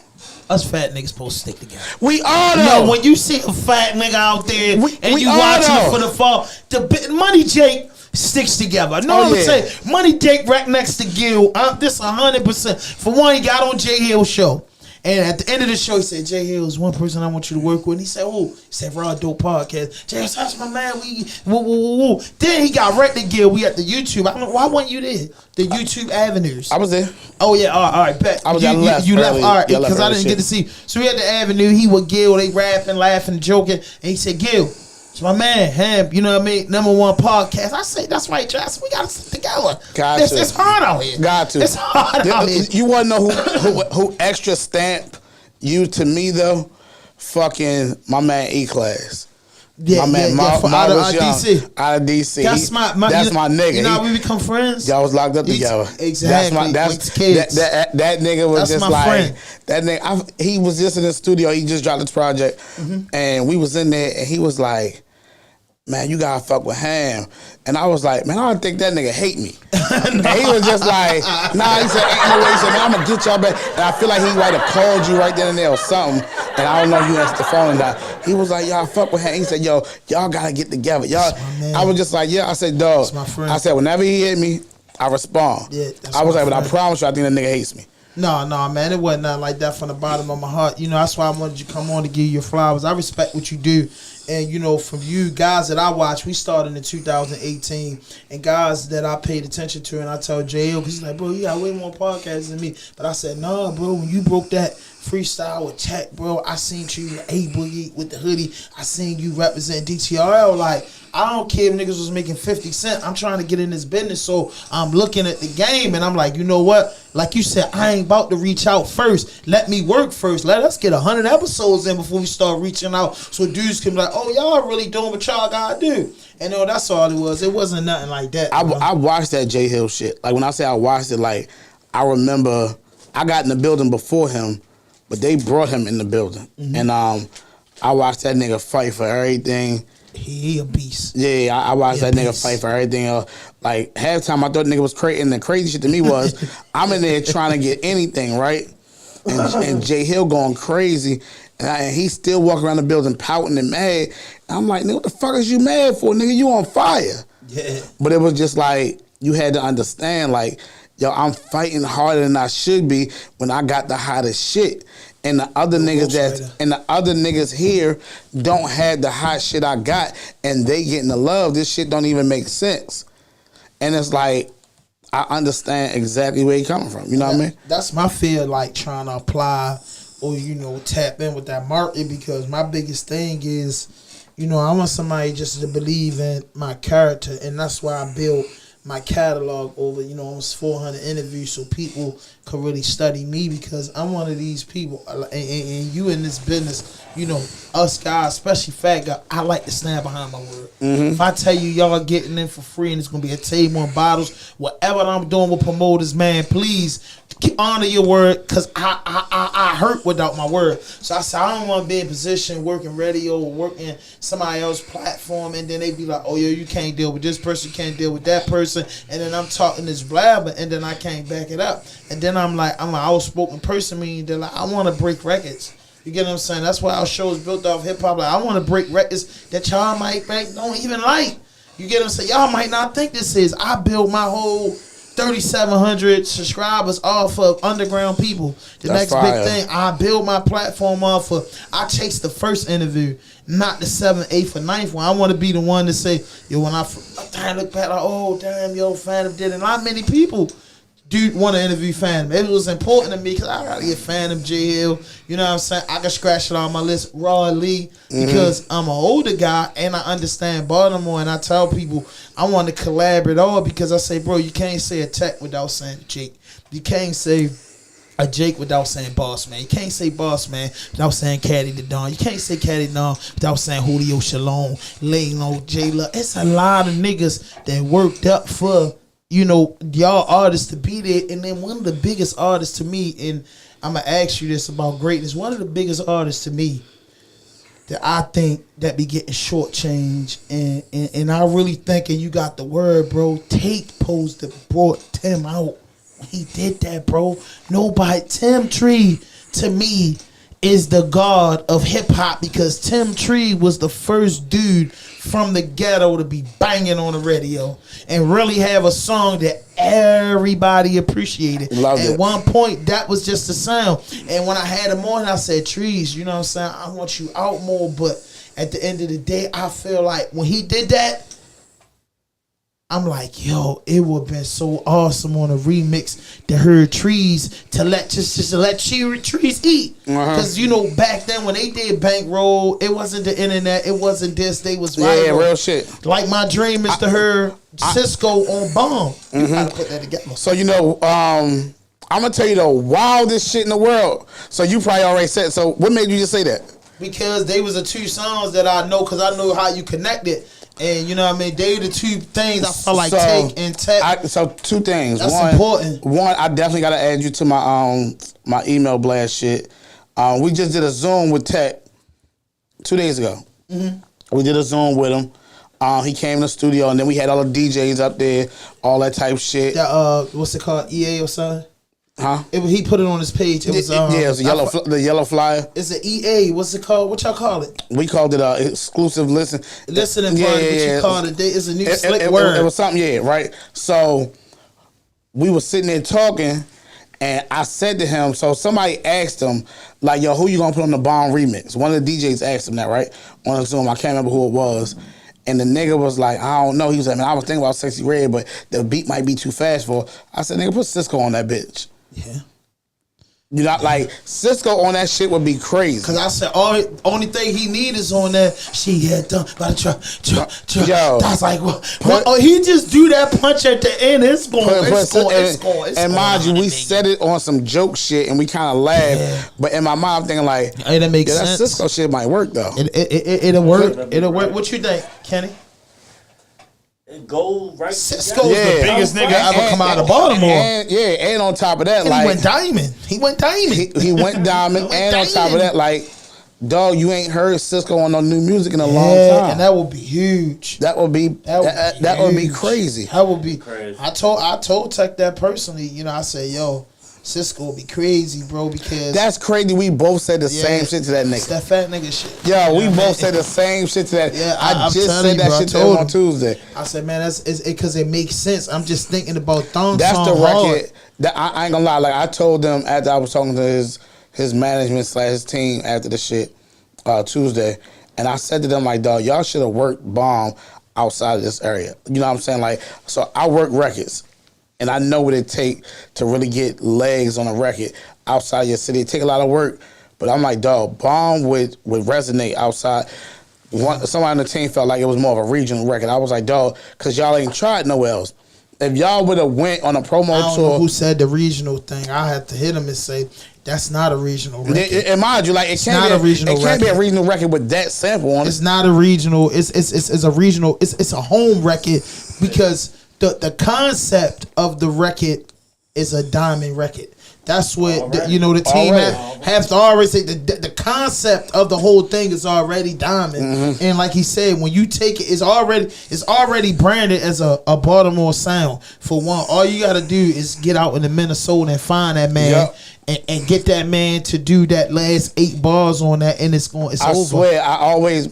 Us fat niggas supposed to stick together. We are though. No, when you see a fat nigga out there and we you are, watching though. it for the fall, the Money Jake sticks together. No, I'm saying Money Jake right next to Gil. This 100%. For one, he got on Jay Hill's show. And at the end of the show, he said, Jay Hill is one person I want you to work with. And he said, who? He said, RAWDOPE podcast. Jay Hill, that's my man. Woo. Then he got right to Gil. We at the YouTube. I don't know, why weren't you there? The YouTube avenues. I was there. Oh, yeah. All right. Bet. I was you left. You left. All right. Yeah, Because I didn't get to see. So we at the avenue. He with Gil. They rapping, laughing, joking. And he said, Gil, it's my man, Ham, you know what I mean? #1 podcast. I say, that's right, Josh. We got to sit together. It's hard out here. Got to. It's hard out here. You want to know who extra stamp you to me, though? Fucking my man E-Class. Yeah, my man, out of DC. Out of DC. That's my nigga. You know how we become friends? Y'all was locked up together. Exactly. That nigga was just like friend. That nigga. He was just in the studio. He just dropped this project, and we was in there, and he was like, "Man, you gotta fuck with Ham." And I was like, "Man, I don't think that nigga hate me." And he was just like, "Nah." He said, "Ain't no way." He said, "Man, I'm gonna get y'all back." And I feel like he might have called you right then and there or something. And I don't know if you answered the phone or not. He was like, "Y'all fuck with Ham." He said, "Yo, y'all gotta get together." Y'all. I was just like, "Yeah." I said, "Dog." I said, "Whenever he hit me, I respond." Yeah, I was like, "But I promise you, I think that nigga hates me." No, man, it wasn't nothing like that from the bottom of my heart. You know, that's why I wanted you to come on to give you your flowers. I respect what you do. And, you know, from you guys that I watch, we started in 2018. And guys that I paid attention to, and I tell JL, because he's like, bro, you got way more podcasts than me. But I said, nah, bro, when you broke that freestyle with Tech, bro, I seen you A-Boogie with the hoodie. I seen you represent DTRL. Like, I don't care if niggas was making 50 cents. I'm trying to get in this business, so I'm looking at the game, and I'm like, you know what? Like you said, I ain't about to reach out first. Let me work first. Let us get 100 episodes in before we start reaching out, so dudes can be like, oh, y'all really doing what y'all gotta do. And no, that's all it was. It wasn't nothing like that. I watched that J Hill shit. Like when I say I watched it, like I remember I got in the building before him, but they brought him in the building, and I watched that nigga fight for everything. He a beast. Yeah, I watched that nigga fight for everything else. Like halftime, I thought nigga was crazy, and the crazy shit to me was I'm in there trying to get anything right, and J Hill going crazy, and he's still walking around the building pouting and mad. And I'm like, nigga, what the fuck is you mad for, nigga? You on fire? Yeah. But it was just like you had to understand, like, yo, I'm fighting harder than I should be when I got the hottest shit. And the other niggas here don't have the hot shit I got, and they getting the love. This shit don't even make sense. And it's like, I understand exactly where he coming from. You know what I mean? That's my fear, like trying to apply or tap in with that market, because my biggest thing is, I want somebody just to believe in my character, and that's why I built my catalog over, almost 400 interviews, so people could really study me, because I'm one of these people, and you in this business, us guys, especially fat guys, I like to stand behind my word. If I tell you y'all getting in for free and it's going to be a table and bottles, whatever I'm doing with promoters, man, please honor your word, because I hurt without my word. So I said, I don't want to be in position working radio or working somebody else's platform, and then they be like, oh, yo, you can't deal with this person, you can't deal with that person, and then I'm talking this blabber, and then I can't back it up. And then I'm like, I'm an outspoken person, meaning that, like, I want to break records. You get what I'm saying? That's why our show is built off hip-hop. Like, I want to break records that y'all might don't even like. You get what I'm saying? Y'all might not think this is. I built my whole 3,700 subscribers off of underground people. That's next fire. Big thing, I build my platform off of, I chase the first interview, not the 7th, 8th, or 9th one. I want to be the one to say, yo, when I look back, like, oh, damn, yo, FADAM did it. Not many people want to interview FADAM. It was important to me because I got to get FADAM, J Hill. You know what I'm saying? I can scratch it on my list, Raw Lee, because I'm an older guy and I understand Baltimore, and I tell people I want to collaborate all, because I say, bro, you can't say a Tech without saying Jake. You can't say a Jake without saying Boss Man. You can't say Boss Man without saying Caddy the Don. You can't say Caddy the Don without saying Julio Shalom, Lano, J Love. It's a lot of niggas that worked up for, y'all artists to be there. And then one of the biggest artists to me, and I'm going to ask you this about greatness, one of the biggest artists to me that I think that be getting shortchanged, and I really thinking you got the word, bro. Tate posed that brought Tim out. He did that, bro. Nobody. Tim Tree, to me, is the god of hip-hop, because Tim Tree was the first dude from the ghetto to be banging on the radio and really have a song that everybody appreciated. At one point, that was just the sound. And when I had him on, I said, Trees, you know what I'm saying? I want you out more. But at the end of the day, I feel like when he did that, I'm like, yo, it would have been so awesome on a remix to hear Trees, to let just to let Trees eat. Because back then when they did Bankroll, it wasn't the internet, it wasn't this, they was viral. Yeah, real shit. Like my dream is to hear Cisco on Bomb. You gotta put that together. So I'm gonna tell you the wildest shit in the world. So you probably already said. So what made you just say that? Because they was the two songs that I know, because I know how you connect it. And you know what I mean? They the two things I feel like Take and Tech. So two things. That's important. One, I definitely gotta add you to my my email blast shit. We just did a Zoom with Tech 2 days ago. We did a Zoom with him. He came in the studio, and then we had all the DJs up there, all that type shit. What's it called? EA or something? Huh? He put it on his page. It was it was the yellow flyer. It's an EA. What's it called? What y'all call it? We called it exclusive listening party. What you call it? It's a new slick word. It was something, right? So we were sitting there talking, and I said to him, so somebody asked him, like, yo, who you gonna put on the Bomb remix? One of the DJs asked him that, right? On the Zoom. I can't remember who it was. And the nigga was like, I don't know. He was like, man, I was thinking about Sexy Red, but the beat might be too fast for it. I said, nigga, put Cisco on that bitch. Yeah. Like, Cisco on that shit would be crazy. Cause I said, only thing he need is on that. She had done by the truck. Yo, that's like, he just do that punch at the end. It's going. And mind you, we said it on some joke shit, and we kind of laughed. Yeah. But in my mind, I'm thinking like, hey, that makes sense. That Cisco shit might work though. It'll work. It'll work. What you think, Kenny? Go right. Cisco's the biggest nigga ever come out of Baltimore. And on top of that, and like he went diamond. He went diamond. And on top of that, like, dog, you ain't heard Cisco on no new music in a long time. And that would be huge. That would be crazy. That would be crazy. I told Tech that personally. I said, yo, Cisco will be crazy, bro, because that's crazy. We both said the same shit to that nigga. It's that fat nigga shit. Yo, we both said the same shit to that. Yeah, I just said that shit to him on Tuesday. I said, man, that's because it makes sense. I'm just thinking about Thong That's Song the record. hard. That I ain't gonna lie. Like, I told them after I was talking to his management / his team after the shit Tuesday, and I said to them, like, dog, y'all should have worked Bomb outside of this area. You know what I'm saying? Like, so I work records. And I know what it take to really get legs on a record outside your city. It take a lot of work, But I'm like, dog, Bomb would resonate outside. Somebody on the team felt like it was more of a regional record. I was like, dog, because y'all ain't tried nowhere else. If y'all would have went on a promo I don't tour, know who said the regional thing. I have to hit him and say that's not a regional record. And mind you, like it can't be a regional record with that sample on it. It's not a regional. It's a regional. It's a home record because the concept of the record is a diamond record. That's what the team have to already say. The concept of the whole thing is already diamond, and like he said, when you take it, it's already branded as a Baltimore sound. For one, all you got to do is get out into Minnesota and find that man, and get that man to do that last 8 bars on that, and it's over. I swear,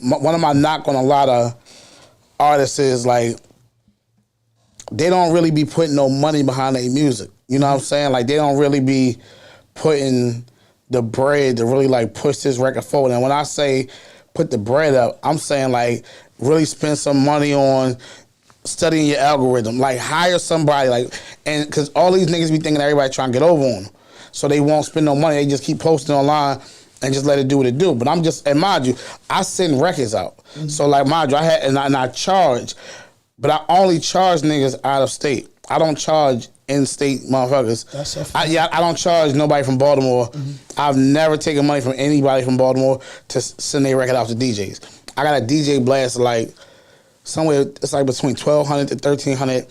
one of my knock on a lot of artists is like they don't really be putting no money behind their music. You know what I'm saying? Like, they don't really be putting the bread to really, like, push this record forward. And when I say put the bread up, I'm saying, like, really spend some money on studying your algorithm. Like, hire somebody, like, and because all these niggas be thinking everybody trying to get over on them. So they won't spend no money. They just keep posting online and just let it do what it do. But and mind you, I send records out. So, like, mind you, I charge, but I only charge niggas out of state. I don't charge in-state motherfuckers. That's a I don't charge nobody from Baltimore. I've never taken money from anybody from Baltimore to send their record out to DJs. I got a DJ blast like somewhere, it's like between 1,200 to 1,300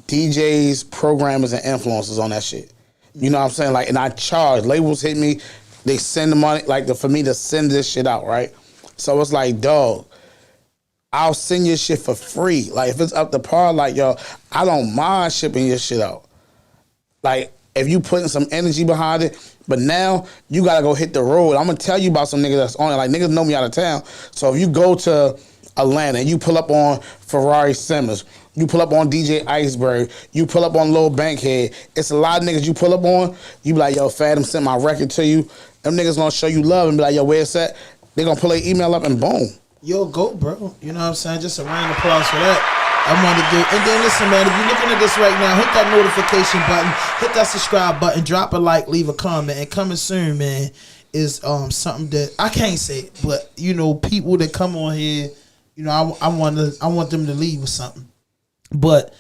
DJs, programmers, and influencers on that shit. You know what I'm saying? Like, and I charge. Labels hit me. They send the money, like, for me to send this shit out, right? So it's like, dog, I'll send your shit for free. Like, if it's up to par, like, yo, I don't mind shipping your shit out. Like, if you putting some energy behind it, but now you gotta go hit the road. I'm gonna tell you about some niggas that's on it. Like, niggas know me out of town. So if you go to Atlanta and you pull up on Ferrari Simmons, you pull up on DJ Iceberg, you pull up on Lil Bankhead, it's a lot of niggas you pull up on, you be like, yo, Fadam sent my record to you. Them niggas gonna show you love and be like, yo, where it's at? They gonna pull their email up and boom. Yo, go, bro. You know what I'm saying? Just a round of applause for that. I wanted to do. And then listen, man, if you're looking at this right now, hit that notification button, hit that subscribe button, drop a like, leave a comment, and coming soon, man, is something that I can't say it, but people that come on here, I want them to leave with something. But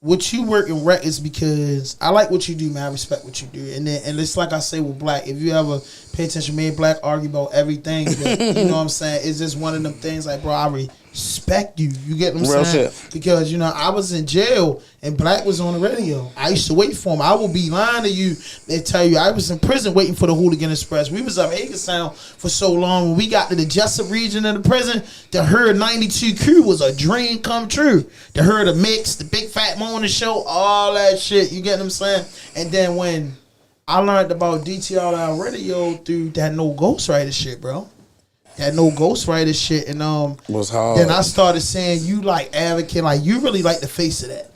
what you work in records, because I like what you do, man. I respect what you do, and it's like I say with Black. If you ever pay attention, me and Black argue about everything, but you know what I'm saying. It's just one of them things. Like, bro, I respect you. You get what I'm saying? Shit. Because I was in jail and Black was on the radio. I used to wait for him. I will be lying to you and tell you I was in prison waiting for the Hooligan Express. We was up Hagerstown for so long. When we got to the Jessup region of the prison, the Herd 92 crew was a dream come true. The Herd of Mix, the Big Fat Morning Show, all that shit. You get what I'm saying? And then when I learned about DTLR radio through that no ghostwriter shit, bro. That no ghostwriter shit, and was hard. Then I started saying you like advocate, like you really like the face of that.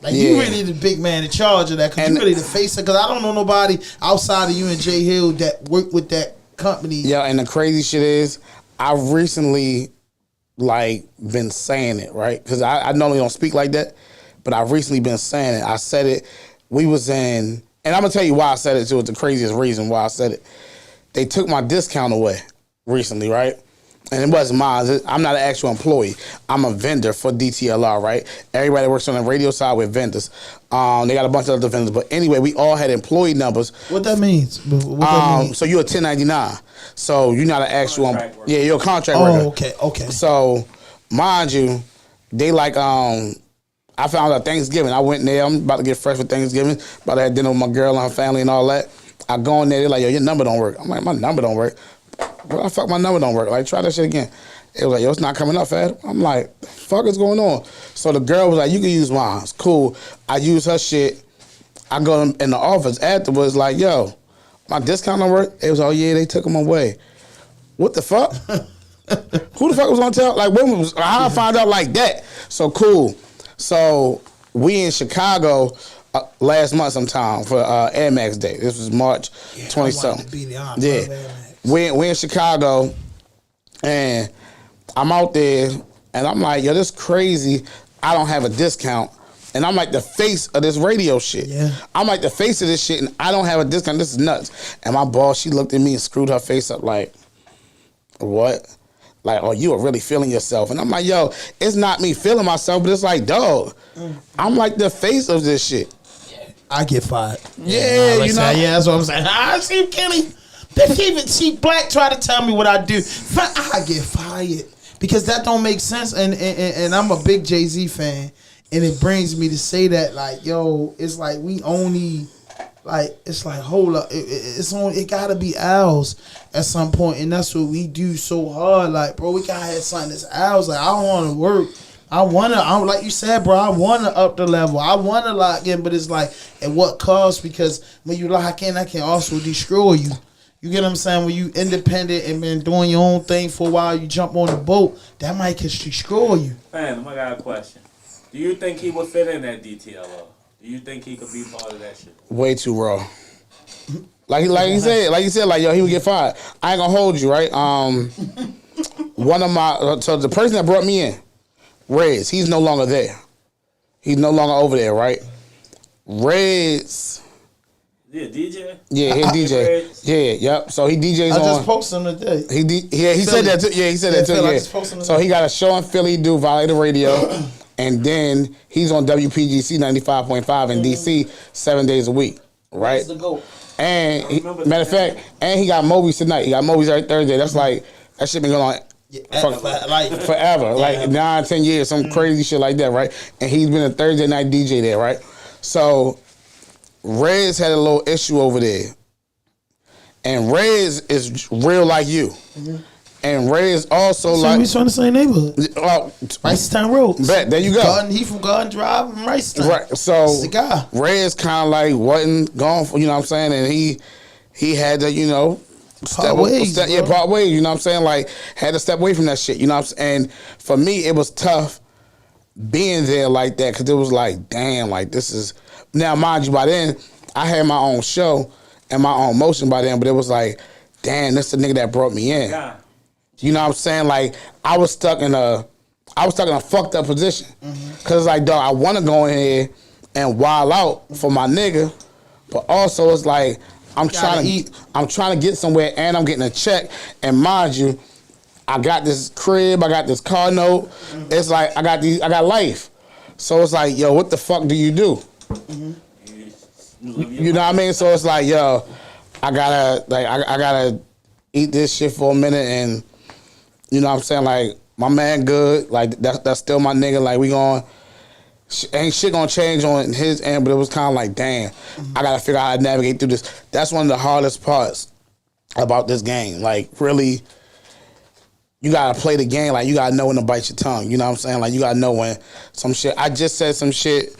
Like you really the big man in charge of that, because you really the face of. Because I don't know nobody outside of you and Jay Hill that work with that company. Yeah, and the crazy shit is, I recently been saying it, right? Because I normally don't speak like that, but I've recently been saying it. I said it. We was in, and I'm gonna tell you why I said it too. It's the craziest reason why I said it. They took my discount away recently, right? And it wasn't mine. I'm not an actual employee. I'm a vendor for DTLR, right? Everybody that works on the radio side with vendors. They got a bunch of other vendors. But anyway, we all had employee numbers. What that means? What so you're a 1099. So you're not an actual... Yeah, you're a contract worker. Okay. So, mind you, they I found out Thanksgiving. I went in there. I'm about to get fresh for Thanksgiving. About to have dinner with my girl and her family and all that. I go in there. They're like, yo, your number don't work. I'm like, my number don't work. What the fuck, my number don't work? Like, try that shit again. It was like, yo, it's not coming up, Fad. I'm like, the fuck is going on? So the girl was like, you can use mine. It's cool. I use her shit. I go in the office afterwards, like, yo, my discount don't work? It was, oh, yeah, they took them away. What the fuck? Who the fuck was gonna tell? Like, how I find out like that? So cool. So we in Chicago last month sometime for Air Max Day. This was March 20-something. Yeah. We're in Chicago, and I'm out there, and I'm like, yo, this crazy. I don't have a discount, And I'm like the face of this radio shit. Yeah. I'm like the face of this shit, and I don't have a discount. This is nuts. And my boss, she looked at me and screwed her face up like, what? Like, oh, you are really feeling yourself. And I'm like, yo, it's not me feeling myself, but it's like, dog, I'm like the face of this shit. I get fired. Yeah, like you know. yeah, that's what I'm saying. I see Kenny. See Black try to tell me what I do. I get fired because that don't make sense. And I'm a big Jay-Z fan, and it brings me to say that, like, yo, it's like we only, like, it's like, hold up, it gotta be ours at some point, and that's what we do so hard. Like, bro, we gotta have something that's ours. Like, I don't want to work. I'm like you said, bro, I want to up the level. I want to lock in, but it's like, at what cost? Because when you lock in, that can also destroy you. You get what I'm saying? When you independent and been doing your own thing for a while, you jump on the boat, that might destroy you. Man, I got a question. Do you think he would fit in that DTLR? Do you think he could be part of that shit? Way too raw. Like you said, like, yo, he would get fired. I ain't gonna hold you, right? One of my, so the person that brought me in, Reds, he's no longer there. He's no longer over there, right? Reds. Yeah, DJ? Yeah, he DJ. Yeah, yep. So he DJs on. I just posted him today. He said that too. Yeah, he said that too. Yeah. So he got a show in Philly, do Violator Radio, and then he's on WPGC 95.5 in DC 7 days a week, right? That's the goal. And matter of fact, and he got Movies tonight. He got Movies every Thursday. That's like, that shit been going on forever, like 9, 10 years, some crazy shit like that, right? And he's been a Thursday night DJ there, right? So Rez had a little issue over there, and Rez is real like you, and Rez also So like we from the same neighborhood. Ricetown Road. Bet, there you go. He from Garden Drive and Ricetown. Right. So That's the guy. Rez kind of like wasn't going for, you know what I'm saying, and he had to, you know, Part ways, part ways, you know what I'm saying? Like, had to step away from that shit, you know what I'm saying? And for me, it was tough being there like that, because it was like, damn, like, this is... Now, mind you, by then, I had my own show and my own motion by then, but it was like, damn, this the nigga that brought me in. Yeah. You know what I'm saying? Like, I was stuck in a fucked up position. Because, like, dog, I want to go in here and wild out for my nigga, but also it's like, I'm trying to get somewhere, and I'm getting a check. And mind you, I got this crib, I got this car note. It's like I got life. So it's like, yo, what the fuck do you do? You know what I mean? So it's like, yo, I gotta eat this shit for a minute, and you know what I'm saying? Like, my man good, like that's still my nigga. Like, we going. Ain't shit gonna change on his end, but it was kind of like, damn, I gotta figure out how to navigate through this. That's one of the hardest parts about this game. Like, really, you gotta play the game. Like, you gotta know when to bite your tongue. You know what I'm saying? Like, you gotta know when some shit. I just said some shit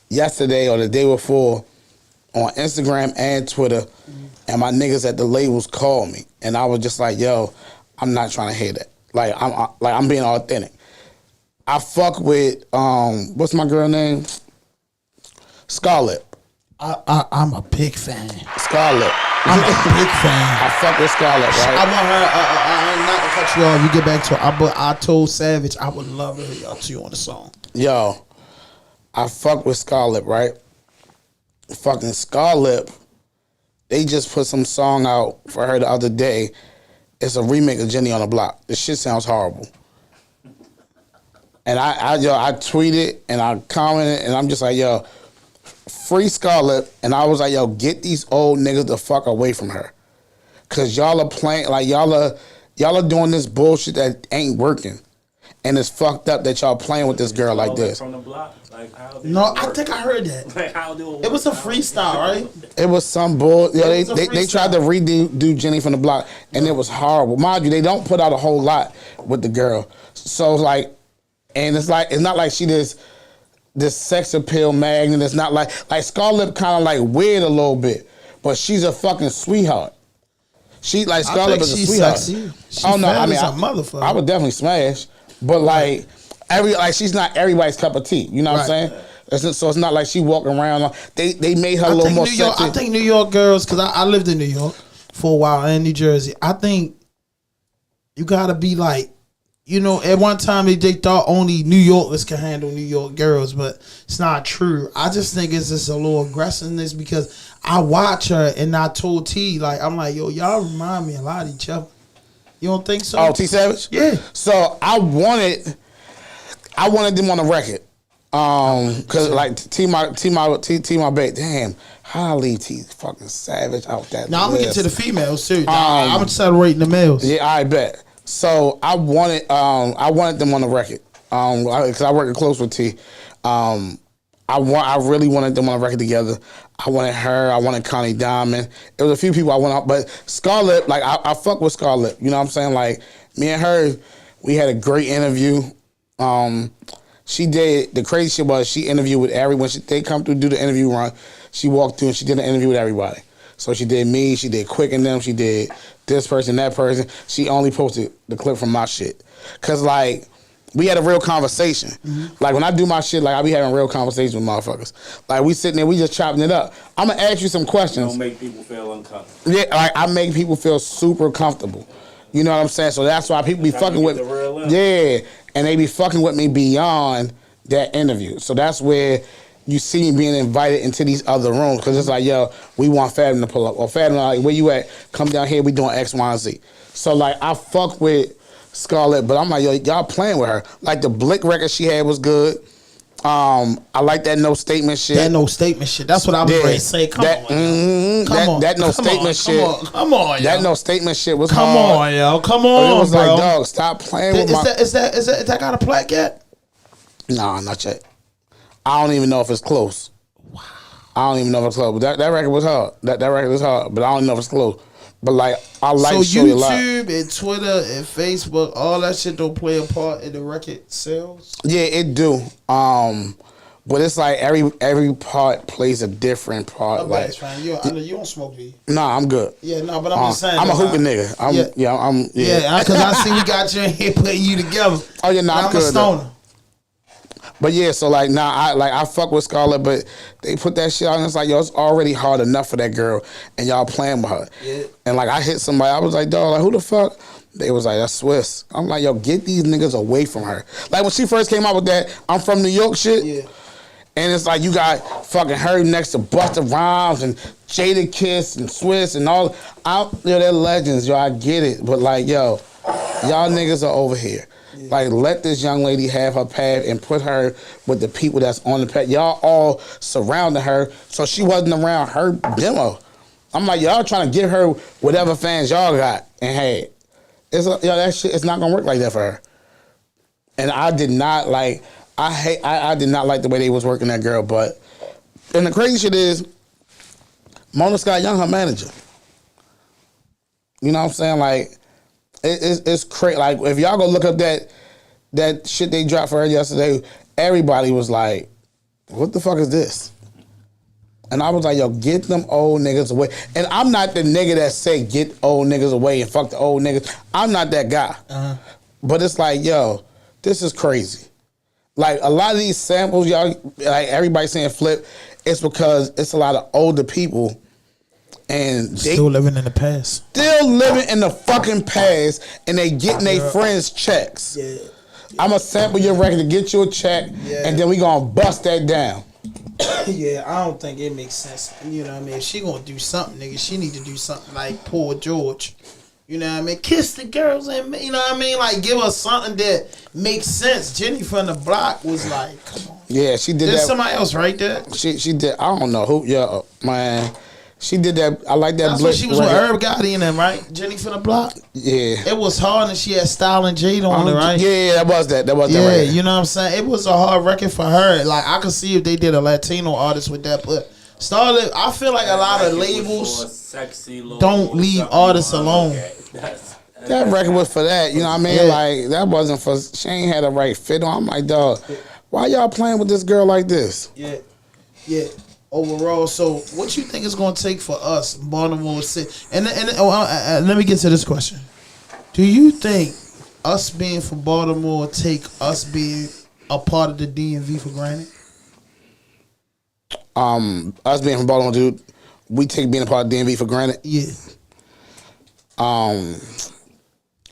yesterday or the day before on Instagram and Twitter, and my niggas at the labels called me, and I was just like, yo, I'm not trying to hear that. Like, I'm being authentic. I fuck with what's my girl name? Scarlett. I'm a big fan. Scarlett. I'm a big fan. I fuck with Scarlett, right? I want her. Not to cut you off. You get back to her. But I told Savage I would love to hear y'all two on the song. Yo, I fuck with Scarlett, right? Fucking Scarlett. They just put some song out for her the other day. It's a remake of Jenny on the Block. This shit sounds horrible. And I tweeted and I commented, and I'm just like, yo, free Scarlett. And I was like, yo, get these old niggas the fuck away from her. Cause y'all are playing, like, y'all are doing this bullshit that ain't working. And it's fucked up that y'all playing with this girl like this. From the block? Like, how No, I think I heard that. Like, how do it work? It was a freestyle, right? It was some bull. Yeah, It was a they tried to redo Jenny from the Block, and it was horrible. Mind you, they don't put out a whole lot with the girl. So like, and it's not like she this sex appeal magnet. It's not like Scarlett kind of like weird a little bit, but she's a fucking sweetheart. She like Scarlett is a sweetheart. Sexy. Oh no, I mean, a motherfucker. I would definitely smash, but like she's not everybody's cup of tea. You know what I'm saying? So it's not like she walking around. They made her a little more sexy. I think New York girls, because I lived in New York for a while and New Jersey. I think you gotta be like, you know, at one time they thought only New Yorkers can handle New York girls, but it's not true. I just think it's just a little aggressiveness because I watch her and I told T, like, I'm like, yo, y'all remind me a lot of each other. You don't think so? Oh, T Savage? Yeah. So I wanted them on the record. Cause like T my babe, damn, how I leave T fucking Savage out that. Now I'm gonna get list. to the females too. I'm celebrating the males. Yeah, I bet. So I wanted them on the record. Cause I work close with T. I really wanted them on the record together. I wanted her. I wanted Connie Diamond. It was a few people I wanted, but Scarlett, like I fuck with Scarlett. You know what I'm saying? Like me and her, we had a great interview. She did, the crazy shit was she interviewed with everyone. They come through, do the interview run. She walked through and she did an interview with everybody. So she did me, she did Quick and them, she did this person, that person. She only posted the clip from my shit. Cause like, we had a real conversation. Mm-hmm. Like when I do my shit, like I be having real conversations with motherfuckers. Like we sitting there, we just chopping it up. I'm gonna ask you some questions. Don't make people feel uncomfortable. Yeah, like I make people feel super comfortable. You know what I'm saying? So that's why people be fucking with me. Yeah, and they be fucking with me beyond that interview. So that's where you see me being invited into these other rooms because it's like, yo, we want Fadam to pull up. Or Fadam, like, where you at? Come down here, we doing X, Y, and Z. So like, I fuck with Scarlett, but I'm like, yo, y'all playing with her. Like the Blick record she had was good. I like that no statement shit. That no statement shit. That's what I was ready to say. Come on. That no statement shit. Come on, that no statement shit was Come hard. on, yo. Come on, it was bro. like, dog, stop playing with my... Is that got a plaque yet? Nah, not yet. I don't even know if it's close. Wow. I don't even know if it's close. But that record was hard. That record was hard, but I don't know if it's close. But like, I like so Shorty a lot. YouTube and Twitter and Facebook, all that shit don't play a part in the record sales? Yeah, it do. But it's like every part plays a different part. Okay, like, fine. I know you don't smoke weed. Nah, I'm good. Yeah, no, but I'm just saying. I'm a hooping nigga. Yeah, because I see we got you in here putting you together. Oh yeah, I'm good. A stoner. But yeah, so like, I fuck with Scarlett, but they put that shit out and it's like, yo, it's already hard enough for that girl, and y'all playing with her. Yeah. And like, I hit somebody, I was like, dog, like, who the fuck? They was like, that's Swiss. I'm like, yo, get these niggas away from her. Like when she first came out with that, I'm from New York shit. Yeah. And it's like you got fucking her next to Busta Rhymes and Jada Kiss and Swiss and all. They're legends, yo. I get it, but like, yo, y'all niggas are over here. Yeah. Like, let this young lady have her path and put her with the people that's on the path. Y'all all surrounding her, so she wasn't around her demo. I'm like, y'all trying to give her whatever fans y'all got and had. That shit. It's not gonna work like that for her. And I did not like. I did not like the way they was working that girl, but and the crazy shit is Mona Scott Young, her manager. You know what I'm saying? Like it's crazy. Like if y'all go look up that shit they dropped for her yesterday, everybody was like, "What the fuck is this?" And I was like, "Yo, get them old niggas away." And I'm not the nigga that say get old niggas away and fuck the old niggas. I'm not that guy. Uh-huh. But it's like, yo, this is crazy. Like a lot of these samples, y'all, like everybody saying flip, it's because it's a lot of older people and they still living in the past. Still living in the fucking past, and they getting their friends checks. Yeah. I'ma sample your record to get you a check, and then we gonna bust that down. Yeah, I don't think it makes sense. You know what I mean? If she gonna do something, nigga, she need to do something like Poor George. You know what I mean? Kiss the girls and, you know what I mean? Like, give us something that makes sense. Jenny from the block was like, come on. Yeah, she did that. There's somebody else right there. She did, I don't know who, yeah, man. She did that, I like that. That's what she was with Herb Gotti in them, right? Jenny from the block? Yeah. It was hard and she had Style and Jade on it, right? Yeah, that was that right. Yeah, you know what I'm saying? It was a hard record for her. Like, I could see if they did a Latino artist with that, but Starlet, I feel like a lot of labels don't leave artists alone. That record was for that, you know what I mean? Yeah. Like, that wasn't for, she ain't had a right fit on. I'm like, dog, why y'all playing with this girl like this? Yeah. Overall, so what you think it's going to take for us, Baltimore City? And let me get to this question. Do you think us being from Baltimore take us being a part of the DMV for granted? Us being from Baltimore, dude, we take being a part of DMV for granted. Yeah.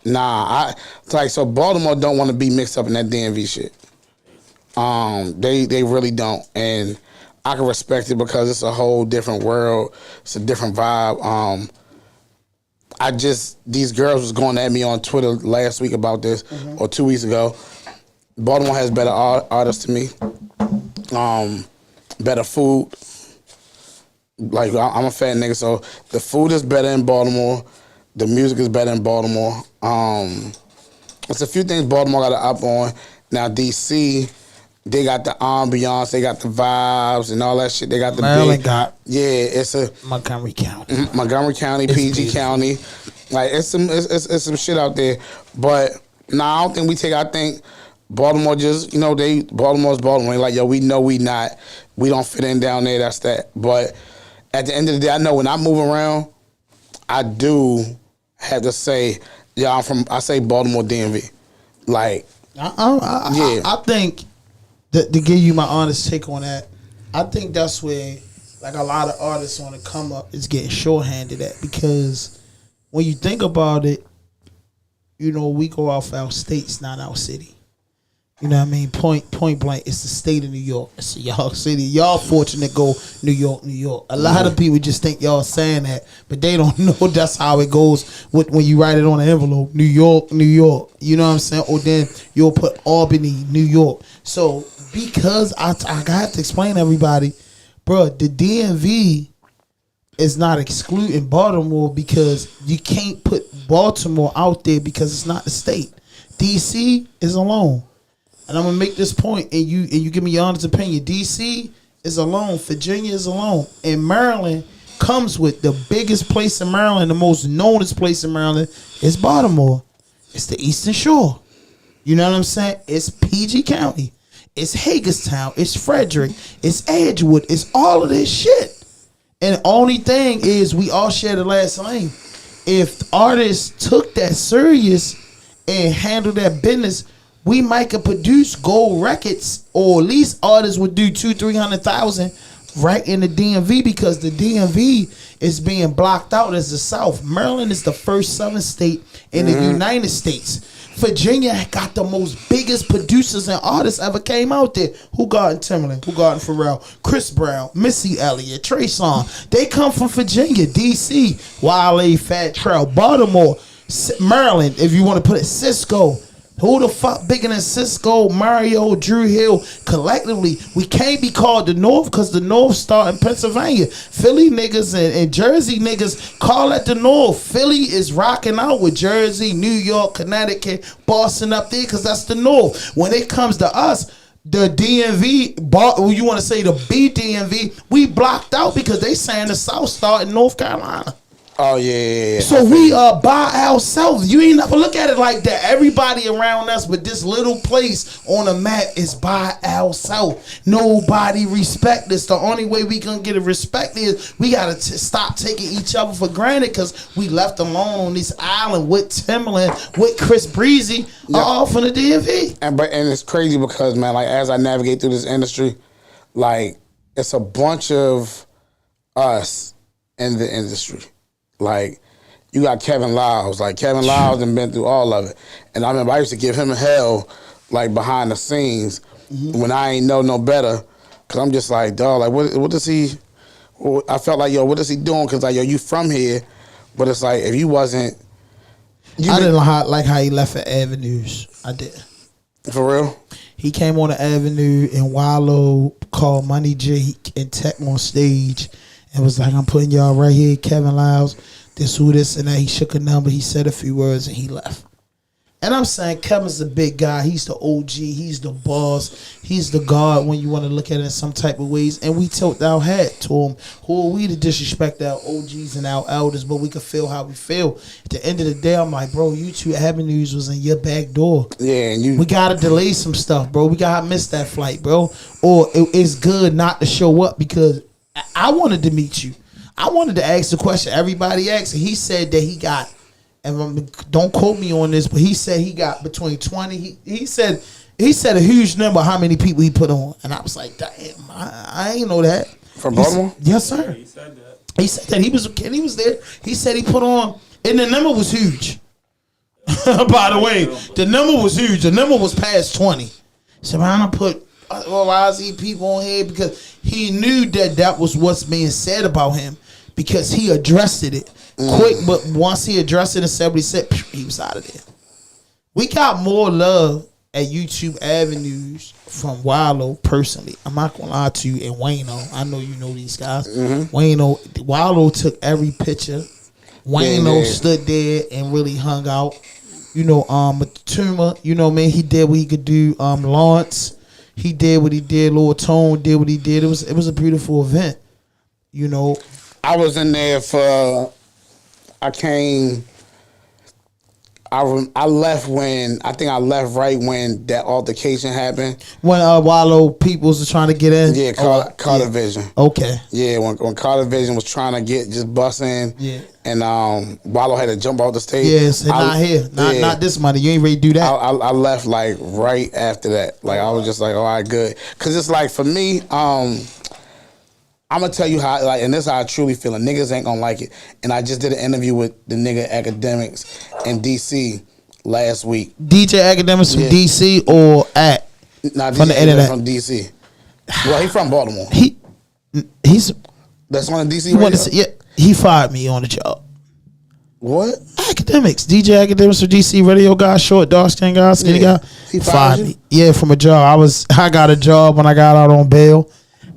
Nah, so Baltimore don't want to be mixed up in that DMV shit. They really don't, and I can respect it because it's a whole different world. It's a different vibe. These girls was going at me on Twitter last week about this, or 2 weeks ago. Baltimore has better artists to me, better food. Like, I'm a fat nigga, so the food is better in Baltimore. The music is better in Baltimore. There's a few things Baltimore got to up on. Now, D.C., they got the ambiance, they got the vibes and all that shit. They got the Maryland got it's a Montgomery County, PG County. Like it's some shit out there. But I don't think we take. I think Baltimore just Baltimore's Baltimore. They like, yo, we know we don't fit in down there. That's that. But at the end of the day, I know when I move around, I do have to say, yeah, I say Baltimore DMV. Like, I think. To give you my honest take on that, I think that's where like a lot of artists on the come up is getting shorthanded at, because when you think about it, we go off our states, not our city. You know what I mean? Point blank, it's the state of New York. It's y'all city. Y'all fortunate to go New York, New York. A lot of people just think y'all saying that, but they don't know that's how it goes when you write it on an envelope. New York, New York. You know what I'm saying? Or then you'll put Albany, New York. So because I have to explain to everybody, bro, the DMV is not excluding Baltimore, because you can't put Baltimore out there because it's not the state. DC is alone. And I'm gonna make this point, and you give me your honest opinion. DC is alone, Virginia is alone, and Maryland comes with the biggest place in Maryland, the most knownest place in Maryland is Baltimore. It's the Eastern Shore. You know what I'm saying? It's PG County. It's Hagerstown. It's Frederick. It's Edgewood. It's all of this shit. And the only thing is, we all share the last name. If artists took that serious and handled that business, we might could produce gold records, or at least artists would do 200,000-300,000 right in the DMV, because the DMV is being blocked out as the South. Maryland is the first Southern state in the United States. Virginia got the most biggest producers and artists ever came out there. Who got in Timberland? Who got in Pharrell? Chris Brown, Missy Elliott, Trey Songz. They come from Virginia, DC, Wale, Fat Trail, Baltimore, Maryland. If you want to put it, Cisco. Who the fuck bigger than Cisco, Mario, Drew Hill? Collectively, we can't be called the North, because the North start in Pennsylvania. Philly niggas and Jersey niggas call it the North. Philly is rocking out with Jersey, New York, Connecticut, Boston up there, because that's the North. When it comes to us, the DMV, you want to say the BDMV, we blocked out because they saying the South start in North Carolina. Oh, yeah. So we are by ourselves. You ain't never look at it like that. Everybody around us, but this little place on the map is by ourselves. Nobody respect us. The only way we can get a respect is we got to stop taking each other for granted, because we left alone on this island with Timberland, with Chris Breezy, all from the DMV. And it's crazy because, man, like, as I navigate through this industry, like, it's a bunch of us in the industry. Like, you got Kevin Lyles. Like, Kevin Lyles done been through all of it. And I remember I used to give him hell, like, behind the scenes when I ain't know no better. Because I'm just like, dog, like, what does he... I felt like, yo, what is he doing? Because, like, yo, you from here. But it's like, if you wasn't... I didn't like how he left at Avenues. I did. For real? He came on the Avenue, and Wallow called Money Jake and Tech on stage. It was like, I'm putting y'all right here, Kevin Lyles, this, and that. He shook a number, he said a few words, and he left. And I'm saying Kevin's the big guy. He's the OG. He's the boss. He's the God when you want to look at it in some type of ways. And we tilt our hat to him. Who are we to disrespect our OGs and our elders? But we can feel how we feel. At the end of the day, I'm like, bro, you two Avenues was in your back door. Yeah, and we got to delay some stuff, bro. We got to miss that flight, bro. Or it's good not to show up, because I wanted to meet you. I wanted to ask the question everybody asked, and he said that he got, and don't quote me on this, but he said he got between 20. He said a huge number how many people he put on, and I was like, damn, I ain't know that. From Baltimore? Yes, sir. He said that. He said that he was there. He said he put on, and the number was huge. By the way, the number was huge. The number was past 20. So man, I put YZ people on here because he knew that was what's being said about him because he addressed it quick. But once he addressed it and said what he said, he was out of there. We got more love at YouTube avenues from Wallow personally. I'm not gonna lie to you, and Wayno. I know you know these guys. Wallow took every picture. Wayno stood there and really hung out. You know, Matuma, you know, man, he did what he could do. Lawrence, he did what he did. Lord Tone did what he did. It was a beautiful event. You know, I was in there for. I left right when that altercation happened. When Wallow peoples were trying to get in. Yeah, Carter Vision. Okay. Yeah, when Carter Vision was trying to just bust in. Yeah. And Wallow had to jump off the stage. Yes, and not here, not this money. You ain't ready to do that. I left like right after that. Like I was just like, all right, good. Cause it's like for me, I'm gonna tell you how, like, and this is how I truly feel. And niggas ain't gonna like it. And I just did an interview with the nigga Academics in DC last week. DJ Academics from DC or from the internet from DC. Well, he from Baltimore. He's that's on the DC radio? He fired me on the job. What? Academics. DJ Academics from DC radio guy, short, dark skin guy, skinny guy. He fired me? Yeah, from a job. I got a job when I got out on bail.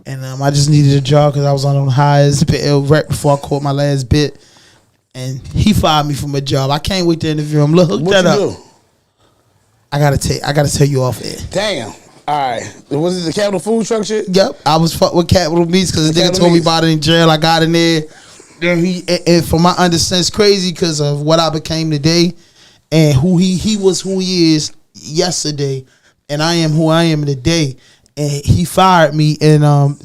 And I just needed a job because I was on the highest bit right before I caught my last bit. And he fired me from a job. I can't wait to interview him. Look, hook that up. Do? I gotta tell you off air. Damn. All right. Was it the Capital Food Truck shit? Yep. I was fucked with Capital Meats because the nigga told me about it in jail. I got in there. And from my understanding, it's crazy because of what I became today and who he was who he is yesterday. And I am who I am today. And he fired me, and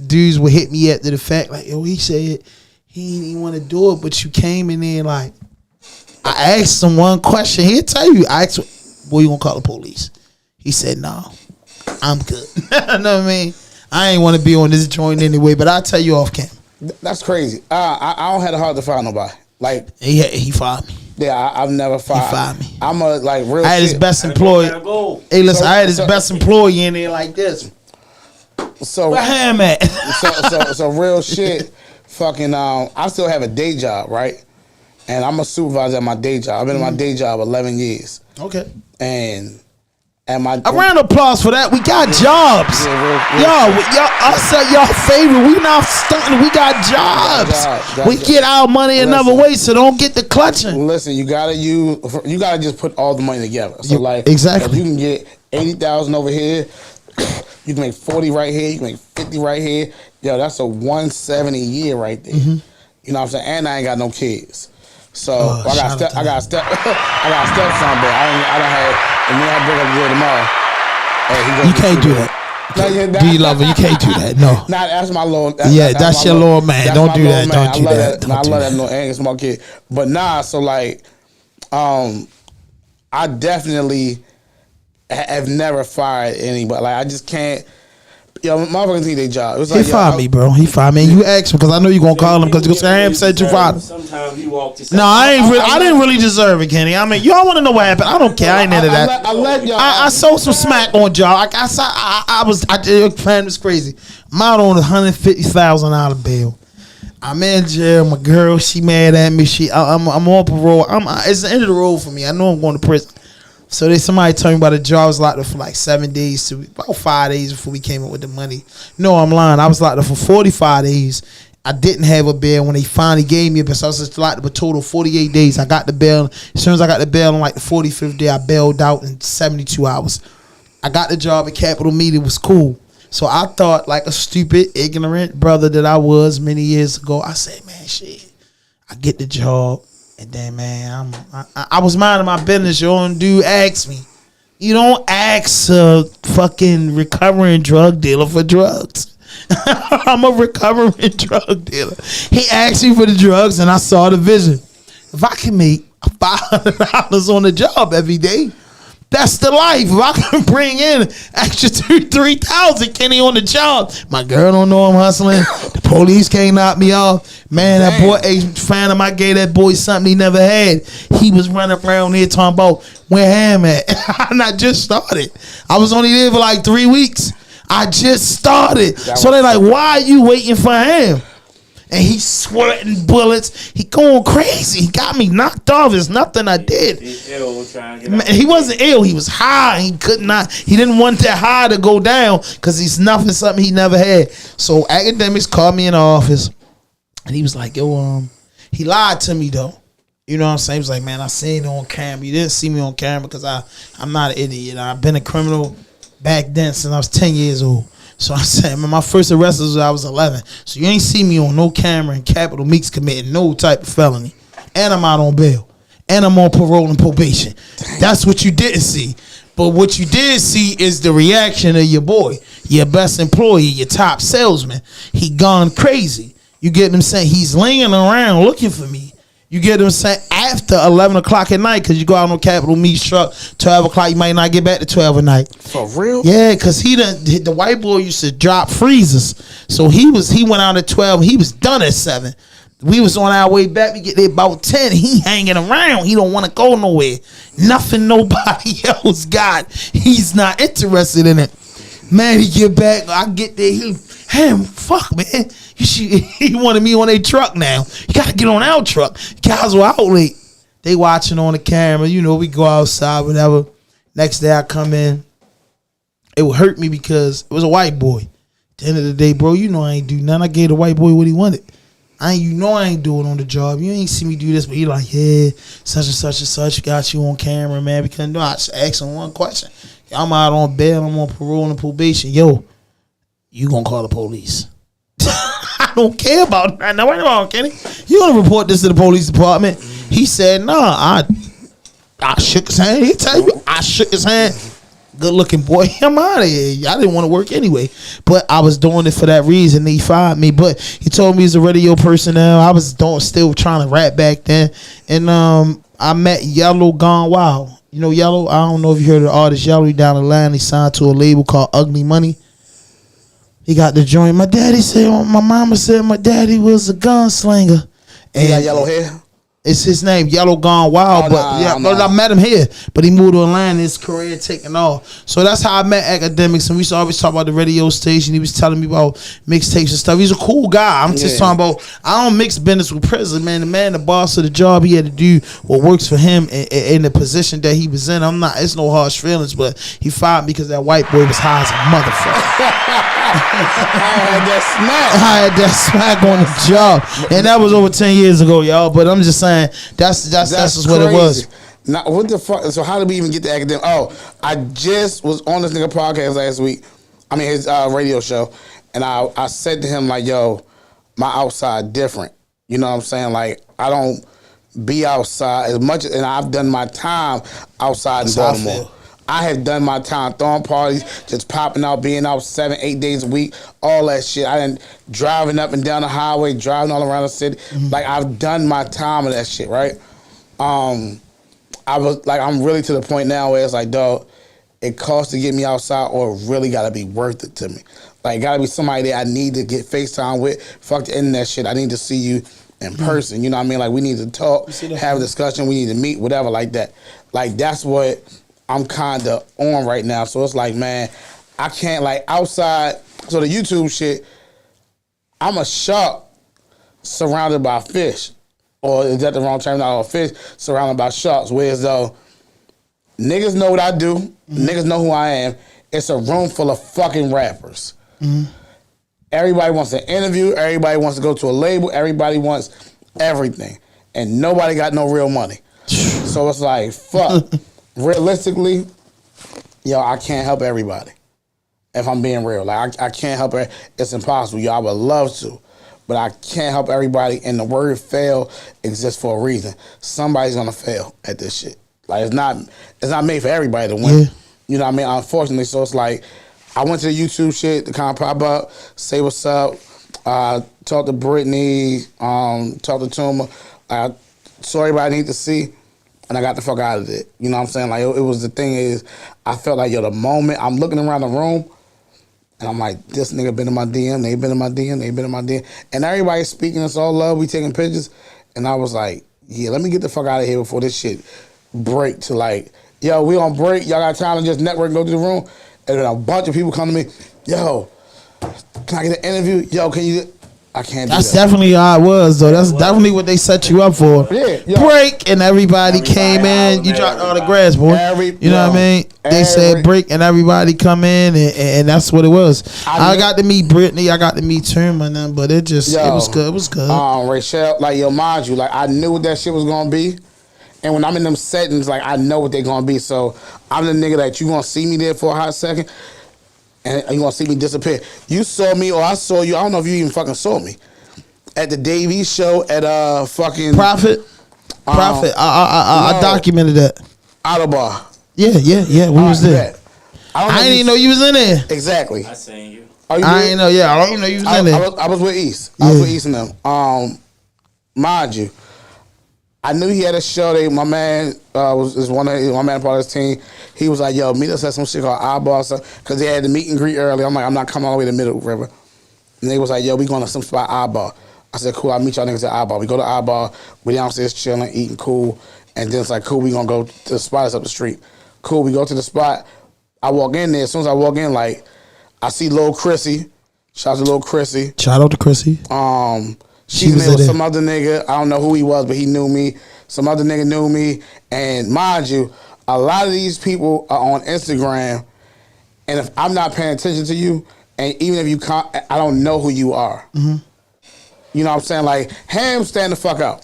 dudes would hit me after the fact, like, yo, he said he didn't even want to do it, but you came in there, like, I asked him one question. He'll tell you. I asked, boy, you gonna call the police? He said, no, I'm good. You know what I mean? I ain't want to be on this joint anyway, but I'll tell you off cam. That's crazy. I don't have the heart to fire nobody. Like he fired me. Yeah, I've never fired. He fired me. I'm a like real. I had his best employee. Hey, listen, I had his best employee in there like this. So where him at? so real shit. Fucking I still have a day job, right? And I'm a supervisor at my day job. I've been in my day job 11 years. Okay. And a round of applause for that. We got jobs. Y'all, I said y'all favorite. We not stunting. We got jobs. We get our money another way, so don't get the clutching. Listen, you gotta just put all the money together. So like, exactly, if you can get 80,000 over here. You can make 40 right here. You can make 50 right here. Yo, that's a 170 a year right there. You know what I'm saying? And I ain't got no kids. So I got stepson, but I don't have. And me, I break up the deal tomorrow. Hey, you can't do that. Do you love her? You can't do that. No. Nah, that's my little. That's your little man. Don't do that. Don't do that. I love that little ain't small kid. But nah, so like, I definitely have never fired anybody. Like I just can't. Yo, motherfuckers need their job. It was like, he fired me, bro. He fired me. And you asked him because I know you gonna call him because you gonna say, "I said you fired." Sometimes he walked. No, I didn't really deserve it, Kenny. I mean, y'all want to know what happened? I don't care. I ain't into that. I sold some smack on y'all. Like I did. Plan was crazy. I'm out on $150,000 bail. I'm in jail. My girl, she mad at me. I'm on parole. It's the end of the road for me. I know I'm going to prison. So somebody told me about a job. I was locked up for like 7 days to about 5 days before we came up with the money. No, I'm lying. I was locked up for 45 days. I didn't have a bail when they finally gave me a bail. So I was just locked up a total of 48 days. I got the bail. As soon as I got the bail on like the 45th day, I bailed out in 72 hours. I got the job at Capital Media. It was cool. So I thought, like a stupid, ignorant brother that I was many years ago, I said, man, shit, I get the job. And then, man, I was minding my business. You don't ask me. You don't ask a fucking recovering drug dealer for drugs. I'm a recovering drug dealer. He asked me for the drugs, and I saw the vision. If I can make $500 on the job every day, That's the life. If I can bring in extra 2,000-3,000, Kenny on the job. My girl don't know I'm hustling. The police can't knock me off. Man, that boy, Phantom, I gave that boy something he never had. He was running around here talking about where Ham at. And I just started. I was only there for like 3 weeks. I just started. So they're like, why are you waiting for Ham? And he's sweating bullets. He going crazy. He got me knocked off. It's nothing I did. He's ill trying to get out. He wasn't ill. He was high. He could not. He didn't want that high to go down because he's snuffing something he never had. So academics called me in the office, and he was like, "Yo, he lied to me though." You know what I'm saying? He was like, "Man, I seen you on camera. You didn't see me on camera because I'm not an idiot. I've been a criminal back then since I was 10 years old." So I said, man, my first arrest was when I was 11. So you ain't see me on no camera in Capitol Meeks committing no type of felony. And I'm out on bail. And I'm on parole and probation. That's what you didn't see. But what you did see is the reaction of your boy, your best employee, your top salesman. He gone crazy. You get him saying he's laying around looking for me. You get him saying after 11 o'clock at night, because you go out on Capitol Meeks truck, 12 o'clock, you might not get back to 12 at night. For real? Yeah, because the white boy used to drop freezers. So he went out at 12, he was done at 7. We was on our way back, we get there about 10. He hanging around. He don't want to go nowhere. Nothing nobody else got. He's not interested in it. Man, he get back, I get there, fuck, man. He wanted me on their truck now. You got to get on our truck. Guys were out late. They watching on the camera. You know, we go outside, whatever. Next day I come in. It would hurt me because it was a white boy. At the end of the day, bro, you know I ain't do nothing. I gave the white boy what he wanted. I ain't doing on the job. You ain't see me do this, but he like, yeah, such and such and such. Got you on camera, man. We couldn't do it. I just asked him one question. I'm out on bail. I'm on parole and probation. Yo, you gonna call the police? I don't care about that. Now, wait a minute, Kenny. You gonna report this to the police department? He said, nah. I shook his hand. He tell you, I shook his hand. Good looking boy. I'm out of here. I didn't want to work anyway, but I was doing it for that reason. He fired me, but he told me he's a radio personnel. I was still trying to rap back then, and I met Yellow Gone Wild. You know Yellow? I don't know if you heard of the artist Yellow. He down the line. He signed to a label called Ugly Money. He got the joint. My mama said my daddy was a gunslinger. And he got yellow hair? It's his name, Yellow Gone Wild. I met him here, but he moved to Atlanta. His career taking off. So that's how I met academics, and we used to always talk about the radio station. He was telling me about mixtapes and stuff. He's a cool guy. I'm just talking about, I don't mix business with prison, man. The boss of the job, he had to do what works for him in the position that he was in. It's no harsh feelings, but he fired me because that white boy was high as a motherfucker. I had that smack on the job, and that was over 10 years ago, y'all. But I'm just saying that's just what it was. Now, what the fuck? So how did we even get to academic? Oh, I just was on this nigga podcast last week. I mean his radio show, and I said to him like, "Yo, my outside different." You know what I'm saying? Like I don't be outside as much, and I've done my time outside in Baltimore. I have done my time throwing parties, just popping out, being out 7-8 days a week, all that shit. I done driving up and down the highway, driving all around the city. Mm-hmm. Like I've done my time of that shit, right? I was like, I'm really to the point now where it's like, dog, it costs to get me outside, or it really gotta be worth it to me. Like, it gotta be somebody that I need to get FaceTime with. Fuck the internet shit. I need to see you in person. You know what I mean? Like, we need to talk, have a discussion. We need to meet, whatever, like that. Like, that's what I'm kind of on right now. So it's like, man, I can't, like, outside. So the YouTube shit, I'm a shark surrounded by fish. Or is that the wrong term? Not a fish surrounded by sharks. Whereas though, niggas know what I do. Mm-hmm. Niggas know who I am. It's a room full of fucking rappers. Mm-hmm. Everybody wants an interview. Everybody wants to go to a label. Everybody wants everything. And nobody got no real money. So it's like, fuck. Realistically, yo, I can't help everybody. If I'm being real. Like, I can't help it. It's impossible. Yo, I would love to. But I can't help everybody. And the word fail exists for a reason. Somebody's going to fail at this shit. Like, it's not made for everybody to win. Yeah. You know what I mean? Unfortunately. So it's like, I went to the YouTube shit to kind of pop up, say what's up, talk to Brittany, talk to Tuma. Saw everybody I need to see. and I got the fuck out of it. You know what I'm saying? Like, it was the thing is, I felt like, yo, the moment I'm looking around the room, and I'm like, this nigga been in my DM, they been in my DM, they been in my DM. And everybody's speaking, it's all love, we taking pictures. And I was like, yeah, let me get the fuck out of here before this shit break to like, yo, we on break, y'all got time to just network, go to the room. And then a bunch of people come to me, yo, can I get an interview? Yo, can you, I can't do that. That's definitely how it was, though. That's definitely what they set you up for. Yeah, yo. Break, and everybody came in. You dropped all the grass, boy. You know what I mean? They said break, and everybody come in, and that's what it was. I got to meet Brittany. I got to meet Terma and them, but it just, it was good. It was good. Rachel, like, yo, mind you, like, I knew what that shit was going to be. And when I'm in them settings, like, I know what they're going to be. So I'm the nigga that you going to see me there for a hot second, and you gonna see me disappear. You saw me, or I saw you. I don't know if you even fucking saw me at the Davies show at fucking Prophet. I documented that. Autobar. Yeah. We was there. I didn't even know you was in there. Exactly. I seen you. Oh, I didn't know. Yeah, I don't even know you was in there. I was with East. I was with East and them. Mind you, I knew he had a show. My man was one of my man part of his team. He was like, "Yo, meet us at some shit called Eyeball," because they had the meet and greet early. I'm like, I'm not coming all the way to Middle River. And they was like, "Yo, we going to some spot Eyeball." I said, "Cool, I'll meet y'all niggas at Eyeball." We go to Eyeball. We downstairs chilling, eating, cool. And then it's like, "Cool, we gonna go to the spot that's up the street." Cool, we go to the spot. I walk in there. As soon as I walk in, like, I see Lil Chrissy. Shout out to Lil Chrissy. Shout out to Chrissy. She's there with some other nigga. I don't know who he was, but he knew me. Some other nigga knew me. And mind you, a lot of these people are on Instagram, and if I'm not paying attention to you, and even if you can't, I don't know who you are. Mm-hmm. You know what I'm saying? Like, Ham stand the fuck out.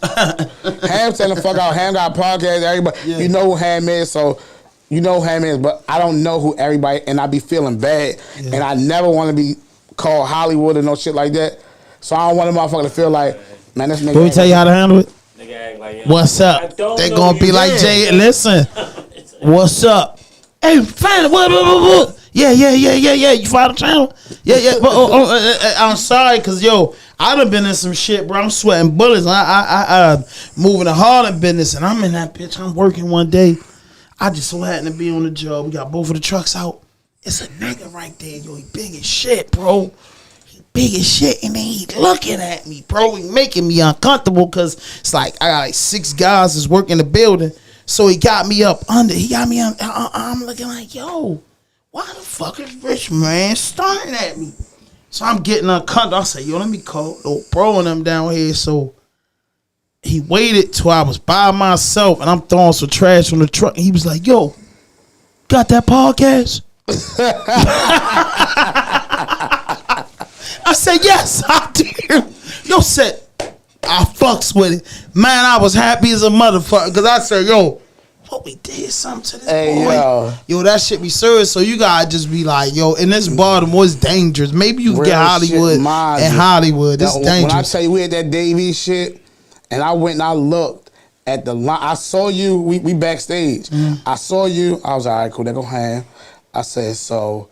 Ham stand the fuck out. Ham got a podcast. Everybody, you know who Ham is, so you know who Ham is, but I don't know who everybody, and I be feeling bad. Yeah. And I never want to be called Hollywood or no shit like that. So I don't want a motherfucker to feel like, man, this nigga. Let me tell you how to handle it. Nigga act like, what's up? They gonna be like, Jay, listen. What's up? Hey, fan, what? Yeah. You follow the channel? Yeah. But, I'm sorry, cause yo, I done been in some shit, bro. I'm sweating bullets. I moving the Harlem business, and I'm in that bitch. I'm working one day. I just so happened to be on the job. We got both of the trucks out. It's a nigga right there, yo. He big as shit, bro. Big as shit, and then he looking at me, bro. He making me uncomfortable because it's like I got like 6 guys that's working the building. So he got me up under. He got me on. I'm looking like, yo, why the fuck is Rich Man staring at me? So I'm getting uncomfortable. I say, yo, let me call little bro and them down here. So he waited till I was by myself, and I'm throwing some trash on the truck. He was like, yo, got that podcast? I said, yes, I do. Yo said, I fucks with it. Man, I was happy as a motherfucker because I said, yo, what we did something to this boy. Yo, that shit be serious. So you gotta just be like, yo, and this Baltimore is dangerous. Maybe you can get Hollywood and Hollywood. It's dangerous. When I tell you we had that Davies shit, and I went and I looked at the line. I saw you, we backstage. I saw you. I was like, all right, cool, they go Ham. I said, so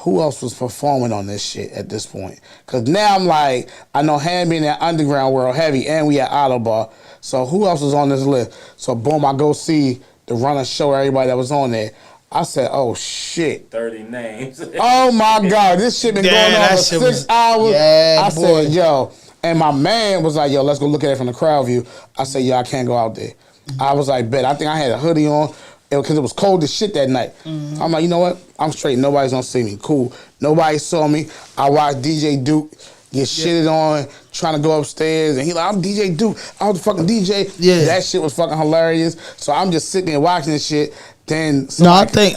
who else was performing on this shit at this point? Because now I'm like, I know Ham being that underground world heavy, and we at Autobar. So who else was on this list? So boom, I go see the runner show everybody that was on there. I said, oh shit. 30 names. Oh my God, this shit been going on for 6 hours. Yeah, I said, yo. And my man was like, yo, let's go look at it from the crowd view. I said, yo, I can't go out there. I was like, bet. I think I had a hoodie on. Because it was cold as shit that night. I'm like, you know what? I'm straight. Nobody's gonna see me. Cool. Nobody saw me. I watched DJ Duke get shitted on, trying to go upstairs, and he like, I'm DJ Duke. I was the fucking DJ. Yeah. That shit was fucking hilarious. So I'm just sitting there watching this shit. Then no, I think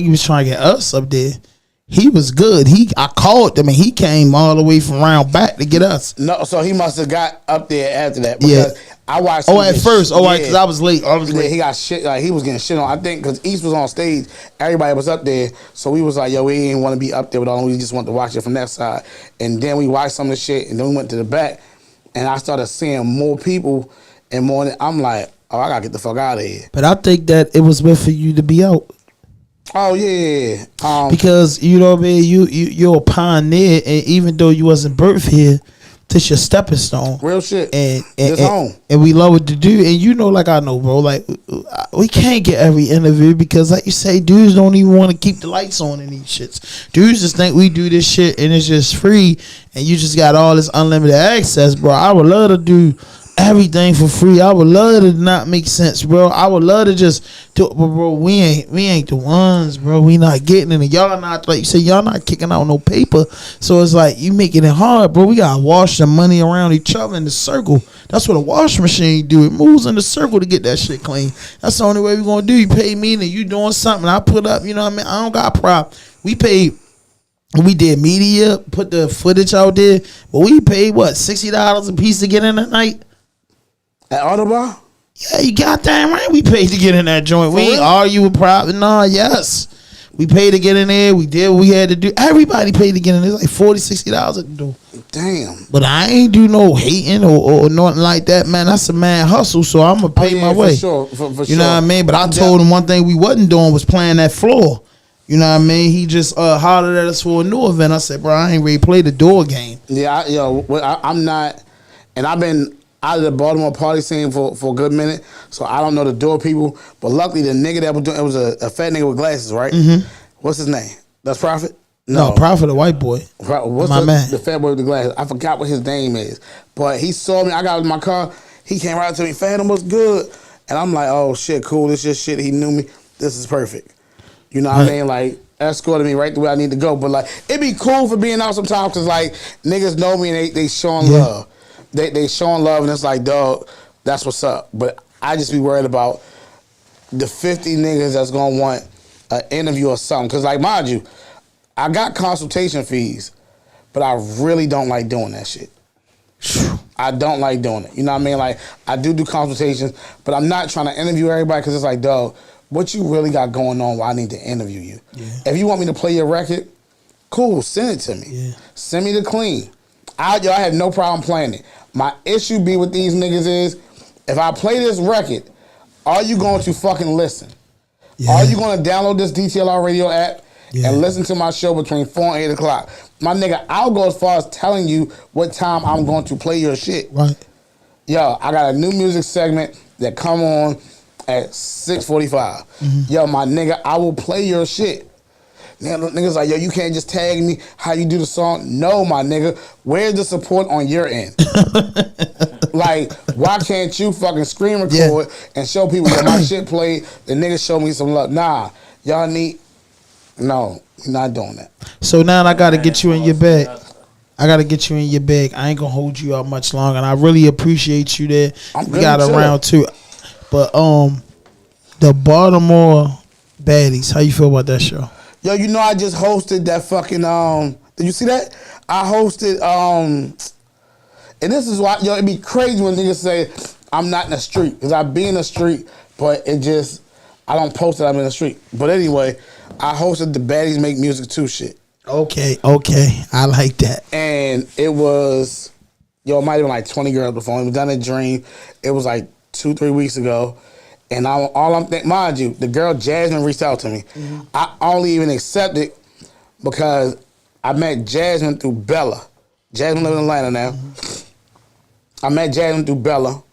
he was trying to get us up there. He was good. I called them and he came all the way from around back to get us. No, so he must have got up there after that. Because I watched. Oh, at first. Oh, because I was late. He got shit. Like he was getting shit on. I think because East was on stage, everybody was up there. So we was like, yo, we didn't want to be up there with all. We just wanted to watch it from that side. And then we watched some of the shit, and then we went to the back, and I started seeing more people and more. I'm like, oh, I gotta get the fuck out of here. But I think that it was meant for you to be out. Oh yeah. Because you know what I mean. You're a pioneer, and even though you wasn't birthed here, This your stepping stone. Real shit. And home. And we love what to do. And you know, like I know, bro, like we can't get every interview because, like you say, dudes don't even want to keep the lights on in these shits. Dudes just think we do this shit and it's just free and you just got all this unlimited access, bro. I would love to do everything for free. I would love to not make sense, bro. I would love to just do it, but bro, we ain't the ones, bro. We not getting in it. Y'all not, like you say, y'all not kicking out no paper. So it's like you making it hard, bro. We gotta wash the money around each other in the circle. That's what a wash machine do. It moves in the circle to get that shit clean. That's the only way we gonna do. You pay me and you doing something. I put up, you know what I mean? I don't got a problem. We paid. We did media, put the footage out there, but we paid what, $60 a piece to get in at night. At Audubon? Yeah, you goddamn right. We paid to get in that joint. We ain't argue with private. Nah, yes. We paid to get in there. We did what we had to do. Everybody paid to get in there. It's like $40, $60 at the door. Damn. But I ain't do no hating or nothing like that, man. That's a man hustle, so I'm going to pay my way. For sure. You know what I mean? But I told him one thing we wasn't doing was playing that floor. You know what I mean? He just hollered at us for a new event. I said, bro, I ain't ready to play the door game. Yeah, I'm not, and I've been out of the Baltimore party scene for a good minute, so I don't know the door people. But luckily, the nigga that was doing it was a fat nigga with glasses, right? Mm-hmm. What's his name? That's Prophet? No, Prophet, a white boy. What's my man? The fat boy with the glasses. I forgot what his name is. But he saw me. I got in my car. He came right up to me. Fadam, what's good? And I'm like, oh, shit, cool. This just shit. He knew me. This is perfect. You know what I mean? Like, escorted me right the way I need to go. But, like, it'd be cool for being out sometimes because, like, niggas know me and they showing love. They showing love, and it's like, dog, that's what's up. But I just be worried about the 50 niggas that's going to want an interview or something. Because, like, mind you, I got consultation fees, but I really don't like doing that shit. I don't like doing it. You know what I mean? Like, I do consultations, but I'm not trying to interview everybody because it's like, dog, what you really got going on where I need to interview you? Yeah. If you want me to play your record, cool, send it to me. Yeah. Send me the clean. I have no problem playing it. My issue be with these niggas is, if I play this record, are you going to fucking listen? Yeah. Are you going to download this DTLR radio app and listen to my show between 4 and 8 o'clock? My nigga, I'll go as far as telling you what time I'm going to play your shit. Right. Yo, I got a new music segment that come on at 6:45. Mm-hmm. Yo, my nigga, I will play your shit. Niggas like, yo, you can't just tag me how you do the song. No, my nigga. Where's the support on your end? Like, why can't you fucking screen record and show people that my shit played, the niggas show me some love? Nah, y'all need... No, you're not doing that. So now I got to get you in your bag. I got to get you in your bag. I ain't going to hold you out much longer, and I really appreciate you there. We got around too. But the Baltimore Baddies, how you feel about that show? Yo, you know I just hosted that fucking did you see that? I hosted and this is why, yo, it'd be crazy when niggas say I'm not in the street, because I be in the street, but it just, I don't post that I'm in the street. But anyway, I hosted the Baddies Make Music 2 shit. Okay, I like that. And it was, yo, it might have been like 20 girls before. It was done in Dream. It was like 2-3 weeks ago. And all I'm thinking, mind you, the girl Jasmine reached out to me. Mm-hmm. I only even accepted because I met Jasmine through Bella. Jasmine lives in Atlanta now. Mm-hmm. I met Jasmine through Bella.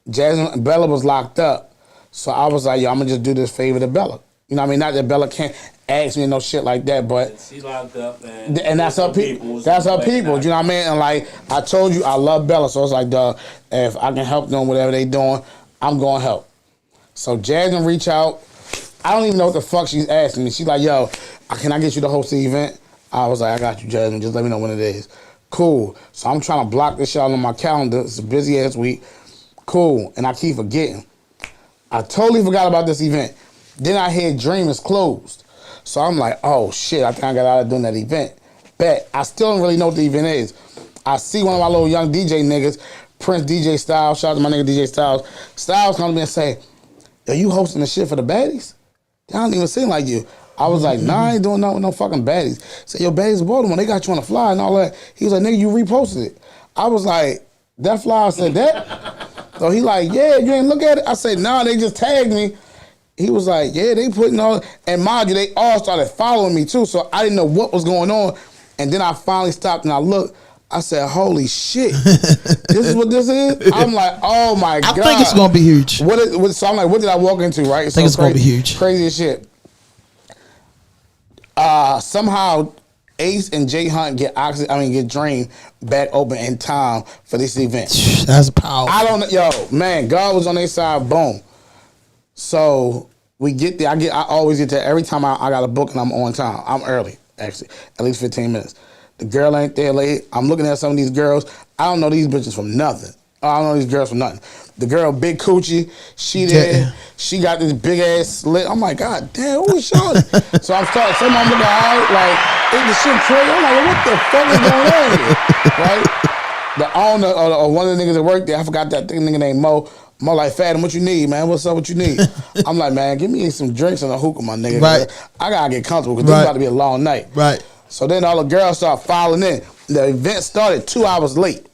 Bella was locked up. So I was like, yo, I'm going to just do this favor to Bella. You know what I mean? Not that Bella can't ask me no shit like that, but... She locked up and that's her people. That's her people, you know what I mean? And like, I told you, I love Bella, so it's like, dog, if I can help them, whatever they doing, I'm going to help. So Jasmine reached out. I don't even know what the fuck she's asking me. She's like, yo, can I get you to host the event? I was like, I got you, Jasmine. Just let me know when it is. Cool. So I'm trying to block this shit out on my calendar. It's a busy ass week. Cool. And I keep forgetting. I totally forgot about this event. Then I hear Dream is closed. So I'm like, oh shit, I think I got out of doing that event. Bet. I still don't really know what the event is. I see one of my little young DJ niggas, Prince DJ Styles, shout out to my nigga DJ Styles. Styles come to me and say, yo, you hosting the shit for the baddies? They don't even seem like you. I was like, nah, I ain't doing nothing with no fucking baddies. Say, yo, baddies in Baltimore, they got you on the fly and all that. He was like, nigga, you reposted it. I was like, that flyer said that? So he like, yeah, you ain't look at it? I said, nah, they just tagged me. He was like, yeah, they putting all, and mind you, they all started following me too, so I didn't know what was going on. And then I finally stopped and I looked. I said, holy shit. This is what this is? I'm like, oh my God. I think it's going to be huge. So I'm like, what did I walk into, right? I think it's going to be huge. Crazy as shit. Somehow Ace and J Hunt get Dream back open in time for this event. That's powerful. I don't know, yo, man, God was on their side, boom. So we get there. I always get there every time I got a book and I'm on time. I'm early, actually, at least 15 minutes. The girl ain't there late. I'm looking at some of these girls. I don't know these bitches from nothing. I don't know these girls from nothing. The girl, Big Coochie, she there. Yeah. She got this big ass slit. I'm like, God damn, who is Shawty? So I'm starting, someone looking at like, is the shit crazy? I'm like, what the fuck is going on here? Right? The owner or one of the niggas that worked there, I forgot that nigga named Mo. Mo like, Fadam, what you need, man? What's up, what you need? I'm like, man, give me some drinks and a hookah, my nigga. Right. I gotta get comfortable because this is about to be a long night. Right. So then all the girls start filing in. The event started 2 hours late.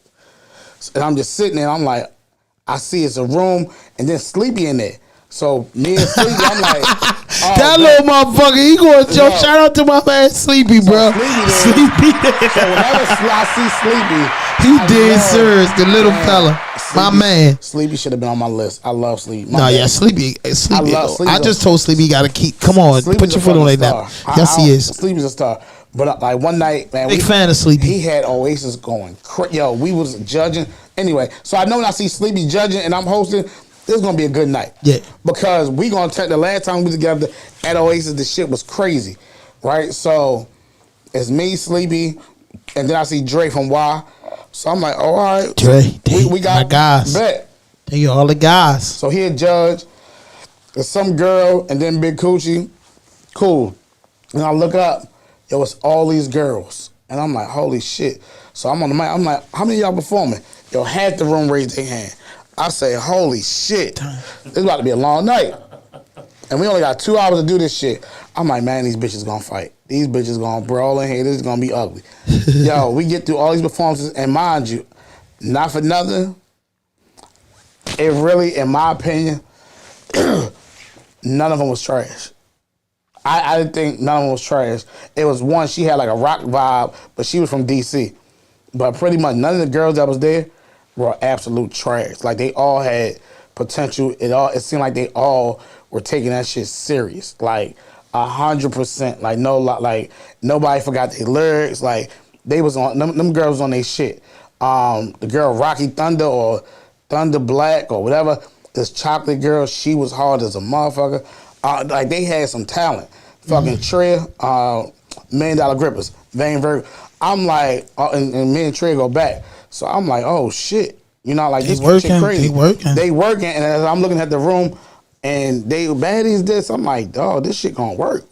And I'm just sitting there, I'm like, I see it's a room and then Sleepy in there. So me and Sleepy, I'm like, oh, that little motherfucker, he going to shout out to my man Sleepy, bro. Sleepy there. So whenever I see Sleepy, he did serious, the little fella. Sleepy, my man. Sleepy should have been on my list. I love Sleepy. Sleepy. Sleepy. I just told Sleepy he got to keep. Come on, Sleepy's put your foot on that now. Yes, he is. Sleepy's a star. But like one night, man, big fan of Sleepy. He had Oasis going. Yo, we was judging. Anyway, so I know when I see Sleepy judging and I'm hosting, this is gonna be a good night. Yeah. Because we gonna take the last time we was together at Oasis, the shit was crazy, right? So it's me, Sleepy, and then I see Dre from Y. So I'm like, all right, Dre, we got my guys. Bet. They all the guys. So he a judge. There's some girl and then Big Coochie. Cool. And I look up. It was all these girls. And I'm like, holy shit. So I'm on the mic. I'm like, how many of y'all performing? Yo, half the room raised their hand. I say, holy shit. This is about to be a long night. And we only got 2 hours to do this shit. I'm like, man, these bitches gonna fight. These bitches gonna brawl in here. This is gonna be ugly. Yo, we get through all these performances. And mind you, not for nothing, it really, in my opinion, none of them was trash. I didn't think none of them was trash. It was one, she had like a rock vibe, but she was from DC. But pretty much none of the girls that was there were absolute trash. Like they all had potential. It seemed like they all were taking that shit serious. Like 100%. Like nobody forgot their lyrics. Like they was on them girls was on their shit. The girl Rocky Thunder or Thunder Black or whatever, this chocolate girl, she was hard as a motherfucker. Like they had some talent. Fucking Trey, $1 Million Grippers, Vain Virg. I'm like, and me and Trey go back. So I'm like, oh shit. You know, like this shit crazy. They working. And as I'm looking at the room and they baddies this, I'm like, dog, this shit gonna work.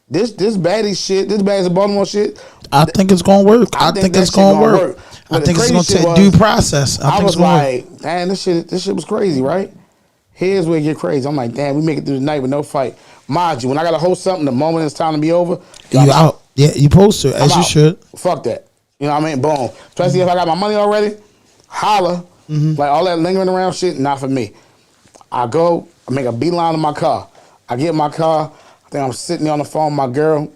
This baddie shit, this baddies Baltimore shit. I think it's gonna work. I think it's gonna work. I think it's gonna take due process. I was like, damn, this shit was crazy, right? Here's where it get crazy. I'm like, damn, we make it through the night with no fight. Mind you, when I gotta host something, the moment it's time to be over, you out. Yeah, you post it as you should. Fuck that. You know what I mean? Boom. Especially if I got my money already, holla. Like all that lingering around shit, not for me. I go, I make a beeline to my car. I get in my car, I think I'm sitting there on the phone with my girl,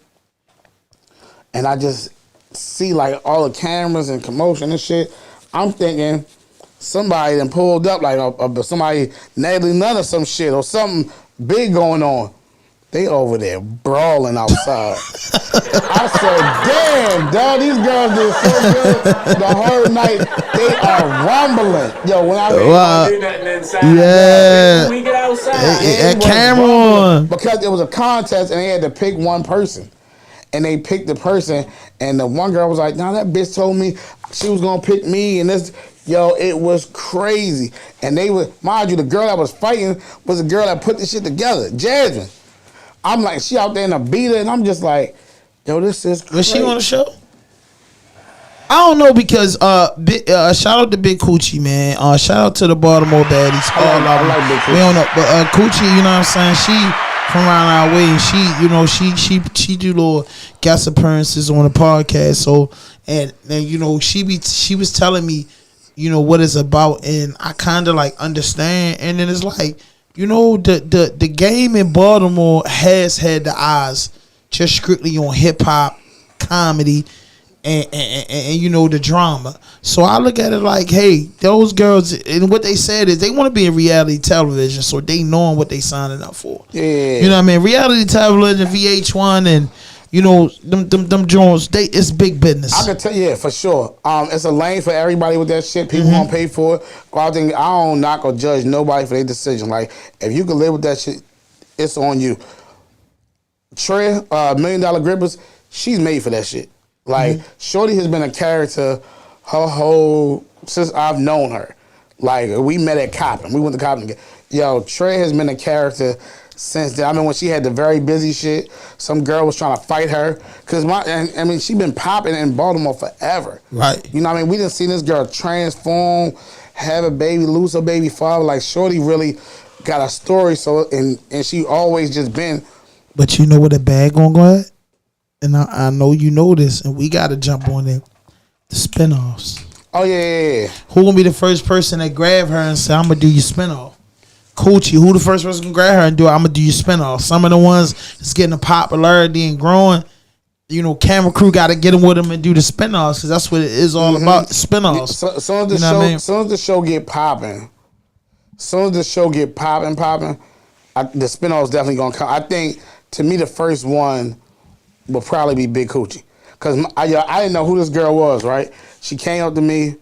and I just see like all the cameras and commotion and shit. I'm thinking somebody done pulled up, like somebody Natalie Nunn or some shit or something big going on. They over there brawling outside. I said, damn, dog, these girls did so good the whole night. They are rumbling. Yo, when I do nothing inside. Yeah. We get outside. That camera on. Because it was a contest and they had to pick one person. And they picked the person, and the one girl was like, nah, that bitch told me she was gonna pick me, and this, yo, it was crazy. And they were, mind you, the girl that was fighting was the girl that put this shit together, Jasmine. I'm like, she out there in a beater, and I'm just like, yo, this is crazy. Was she on the show? I don't know because shout out to Big Coochie, man. Shout out to the Baltimore baddies. I like Big Coochie. We don't know, but Coochie, you know what I'm saying? She from around our way, and she, you know, she do little guest appearances on the podcast. So and you know, she was telling me, you know, what it's about, and I kind of like understand. And then it's like, you know, the game in Baltimore has had the eyes just strictly on hip hop, comedy, and you know the drama. So I look at it like, hey, those girls, and what they said is they want to be in reality television, so they knowing what they signing up for. Yeah. You know what I mean? Reality television, VH1, and you know them Jones. It's big business. I can tell you, yeah, for sure. It's a lane for everybody with that shit. People gonna pay for it. I don't knock or judge nobody for their decision. Like, if you can live with that shit, it's on you. Trey, $1 Million Grippers, she's made for that shit. Like, Shorty has been a character her whole since I've known her. Like, we met at Coppin. We went to Coppin together. Yo, Trey has been a character since then. I mean, when she had the very busy shit, some girl was trying to fight her. Cause she been popping in Baltimore forever. Right. You know what I mean? We didn't see this girl transform, have a baby, lose her baby father. Like, Shorty really got a story. So and she always just been. But you know what the bag gonna go at? And I know you know this, and we gotta jump on it. The spinoffs. Oh yeah. Who gonna be the first person that grab her and say, "I'm gonna do your spinoff"? Coochie. Who the first person gonna grab her and do it? I'm gonna do your spinoff. Some of the ones that's getting the popularity and growing, you know, camera crew got to get them with them and do the spinoffs because that's what it is all about. The spinoffs. So soon as the show get popping, the spinoffs definitely gonna come. I think to me the first one will probably be Big Coochie. Cause I didn't know who this girl was, right? She came up to me.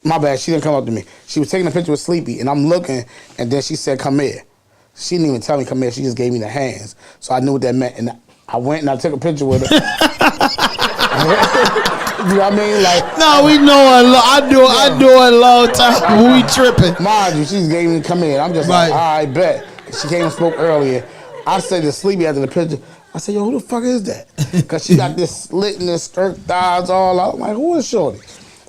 My bad, she didn't come up to me. She was taking a picture with Sleepy, and I'm looking, and then she said, "Come here." She didn't even tell me come here. She just gave me the hands, so I knew what that meant. And I went and I took a picture with her. You know what I mean? Like, no, we know I do it a long time. We tripping. Mind you, she just gave me come here. I'm just like, all right, bet. She came and spoke earlier. I said to Sleepy after the picture. I said, yo, who the fuck is that? Because she got this slit in her skirt, thighs all out. I'm like, who is Shorty?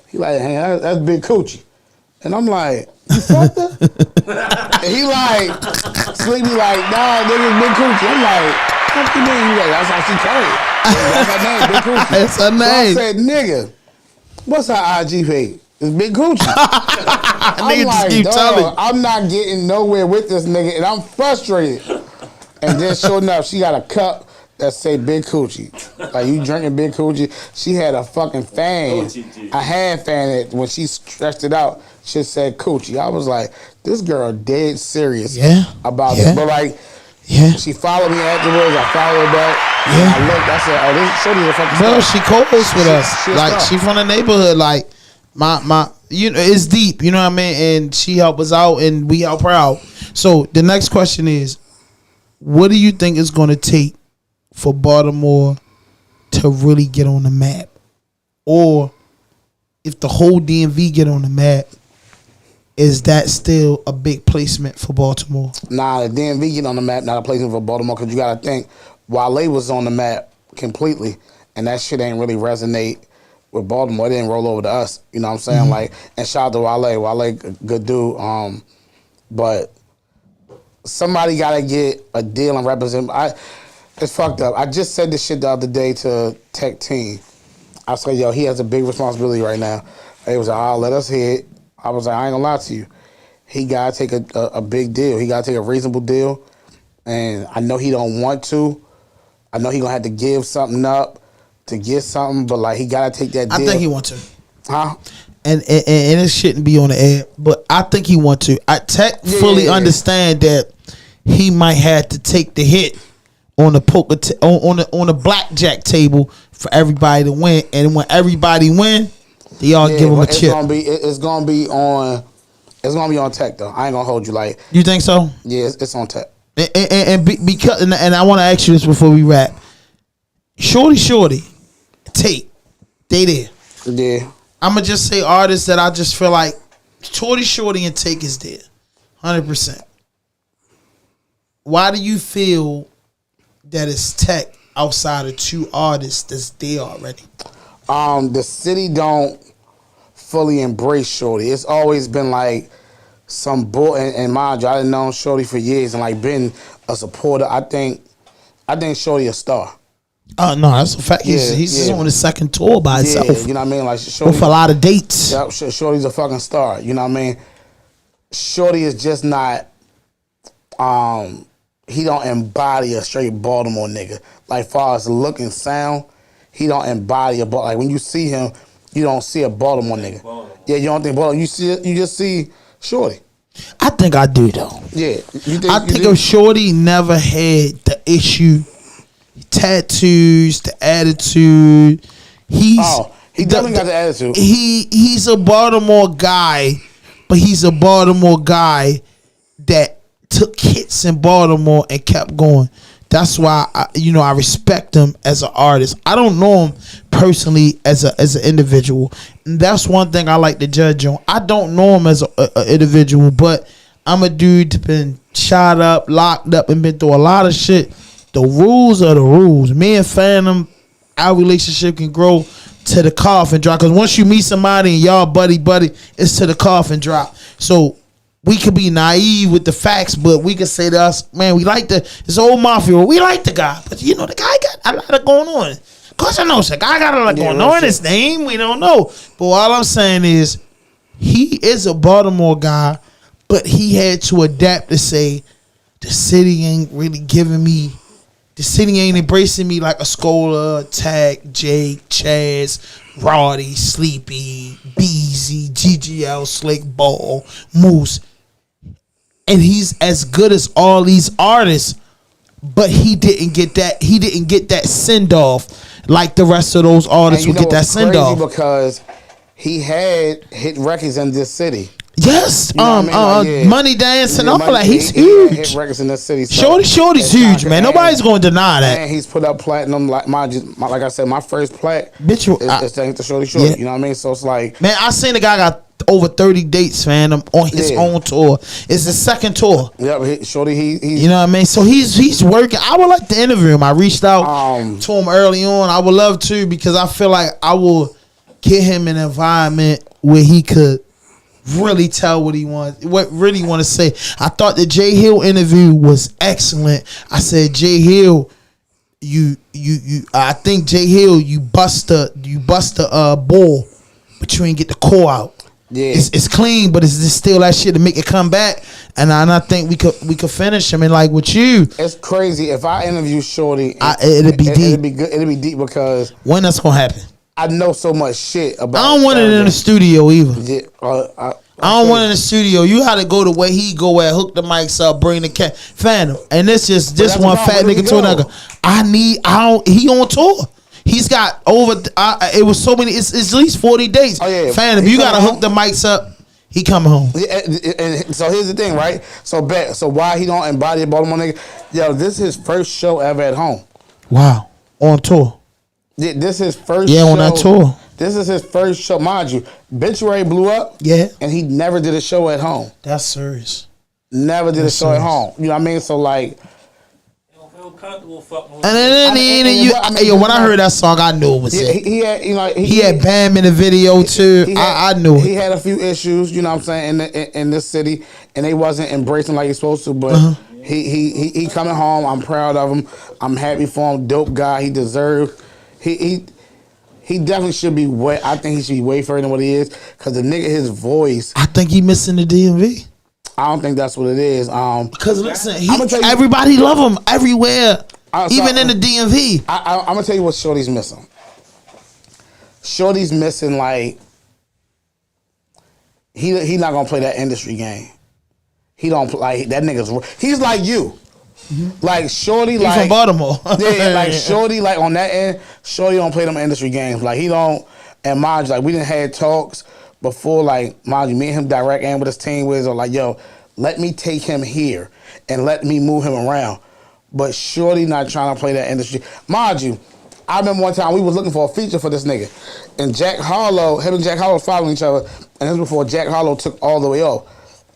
He like, hey, that's Big Coochie. And I'm like, you fucked her? And he like, Sleepy like, nah, nigga, Big Coochie. I'm like, what you mean? He like, that's how she carried. That's her name, Big Coochie. That's her name. So I said, nigga, what's her IG page? It's Big Coochie. I'm like, dog, I'm not getting nowhere with this nigga, and I'm frustrated. And then sure enough, she got a cup that say Big Coochie. Like, you drinking Big Coochie? She had a fucking fan, a hand fan that when she stretched it out, she said Coochie. I was like, this girl dead serious about it. But like, she followed me afterwards. I followed her back. Yeah. I looked. I said, oh, this Shorty's a fucking star. Bro, she co-hosts with us. Like, she from the neighborhood. Like, my, you know, it's deep. You know what I mean? And she helped us out, and we help her out. So the next question is, what do you think it's going to take for Baltimore to really get on the map? Or if the whole DMV get on the map, is that still a big placement for Baltimore? Nah, the DMV get on the map, not a placement for Baltimore, because you got to think, Wale was on the map completely, and that shit ain't really resonate with Baltimore. It didn't roll over to us. You know what I'm saying? Mm-hmm. Like, and shout out to Wale. Wale, good dude. But somebody got to get a deal and represent. It's fucked up. I just said this shit the other day to Tech Team. I said, yo, he has a big responsibility right now. He was like, oh, let us hear it. I was like, I ain't gonna lie to you. He got to take a big deal. He got to take a reasonable deal. And I know he don't want to. I know he gonna have to give something up to get something, but like, he got to take that deal. I think he wants to. Huh? And it shouldn't be on the air, but I think he want to. Tech fully understand that he might have to take the hit on the poker on the blackjack table for everybody to win, and when everybody win, they all give him a chip. It's gonna be on Tech though. I ain't gonna hold you like. You think so? Yeah, it's on Tech. Because I want to ask you this before we wrap. Shorty, Tate, they there. Yeah. I'm gonna just say artists that I just feel like Shorty and Take is there, 100%. Why do you feel that it's Tech outside of two artists that's there already? The city don't fully embrace Shorty. It's always been like some bull. And mind you, I done known Shorty for years and like been a supporter. I think Shorty a star. Oh no, that's a fact. He's on his second tour by himself. Yeah, you know what I mean? Like Shorty, with a lot of dates. Yeah, Shorty's a fucking star. You know what I mean? Shorty is just not. He don't embody a straight Baltimore nigga. Like far as look and sound, he don't embody a Baltimore. Like when you see him, you don't see a Baltimore nigga. Yeah, you don't think Baltimore. You just see Shorty. I think I do though. Yeah, I think if Shorty never had the issue, tattoos, the attitude, he definitely got the attitude. He's a Baltimore guy, but he's a Baltimore guy that took hits in Baltimore and kept going. That's why I respect him as an artist. I don't know him personally as an individual. And that's one thing I like to judge on. I don't know him as an individual, but I'm a dude that's been shot up, locked up, and been through a lot of shit. The rules are the rules. Me and FADAM, our relationship can grow to the coffin drop. Because once you meet somebody and y'all buddy, it's to the coffin drop. So we could be naive with the facts, but we could say to us, man, we like this old mafia. We like the guy, but the guy got a lot of going on. Of course I know the guy got a lot going on. His name, we don't know. But all I'm saying is, he is a Baltimore guy, but he had to adapt to say, the city ain't really giving me, the city ain't embracing me like a Scola, Tag, Jake, Chaz, Roddy, Sleepy, Beezy, GGL, Slick Ball, Moose. And he's as good as all these artists, but he didn't get that. He didn't get that send off like the rest of those artists would get that send off. Because he had hit records in this city. Yes, you know Money Dance and all that. He's huge. Hit records in this city. So Shorty's huge, man. Nobody's going to deny that. And he's put up platinum. Like I said, my first plat bitch, is thanks to Shorty. Yeah. You know what I mean? So it's like, man, I seen the guy got over 30 dates, man, on his own tour. It's his second tour. Yeah, Shorty, he you know what I mean? So he's working. I would like to interview him. I reached out to him early on. I would love to, because I feel like I will get him an environment where he could really tell what he wants, what really want to say. I thought the Jay Hill interview was excellent. I said, Jay Hill, I think Jay Hill, you bust a ball, but you ain't get the core out. Yeah, it's clean, but it's just still that shit to make it come back. And I think we could finish him. And like with you, it's crazy. If I interview Shorty, it'd be deep. It'd be good. It'd be deep because when that's gonna happen, I know so much shit about. I don't want it in the studio either. Yeah, I don't want it in the studio. You had to go the way he go at, hook the mics up, bring the cat, FADAM. And this just this one fat nigga to another. He on tour. He's got over. It was so many. It's at least 40 days. Oh yeah, FADAM. You gotta hook the mics up. He coming home. Yeah, and so here's the thing, right? So why he don't embody a Baltimore nigga? Yo, this is his first show ever at home. Wow, on tour. Yeah, this is his first. Yeah, on that tour. This is his first show, mind you. Obituary blew up. Yeah, and he never did a show at home. That's serious. Never did a show at home. You know what I mean? So like. And then when I heard that song, I knew it was it. He had Bam in the video too. I knew it. He had a few issues, you know what I'm saying, in this city, and they wasn't embracing like he's supposed to. But he coming home. I'm proud of him. I'm happy for him. Dope guy. He deserved. He definitely should be way. I think he should be way further than what he is, because the nigga, his voice. I think he missing the DMV. I don't think that's what it is. Because listen, everybody love him everywhere, even in the DMV. I'm gonna tell you what Shorty's missing. Shorty's missing, like, he not gonna play that industry game. He don't play that nigga's. He's like you, like Shorty. He's from Baltimore. Yeah, like Shorty, like on that end, Shorty don't play them industry games. Like he don't. And mind you, like we done had talks before, like, mind you, me and him direct and with his team was like, yo, let me take him here and let me move him around. But Shorty not trying to play that industry. Mind you, I remember one time we was looking for a feature for this nigga. And Jack Harlow, him and Jack Harlow following each other. And this was before Jack Harlow took all the way off.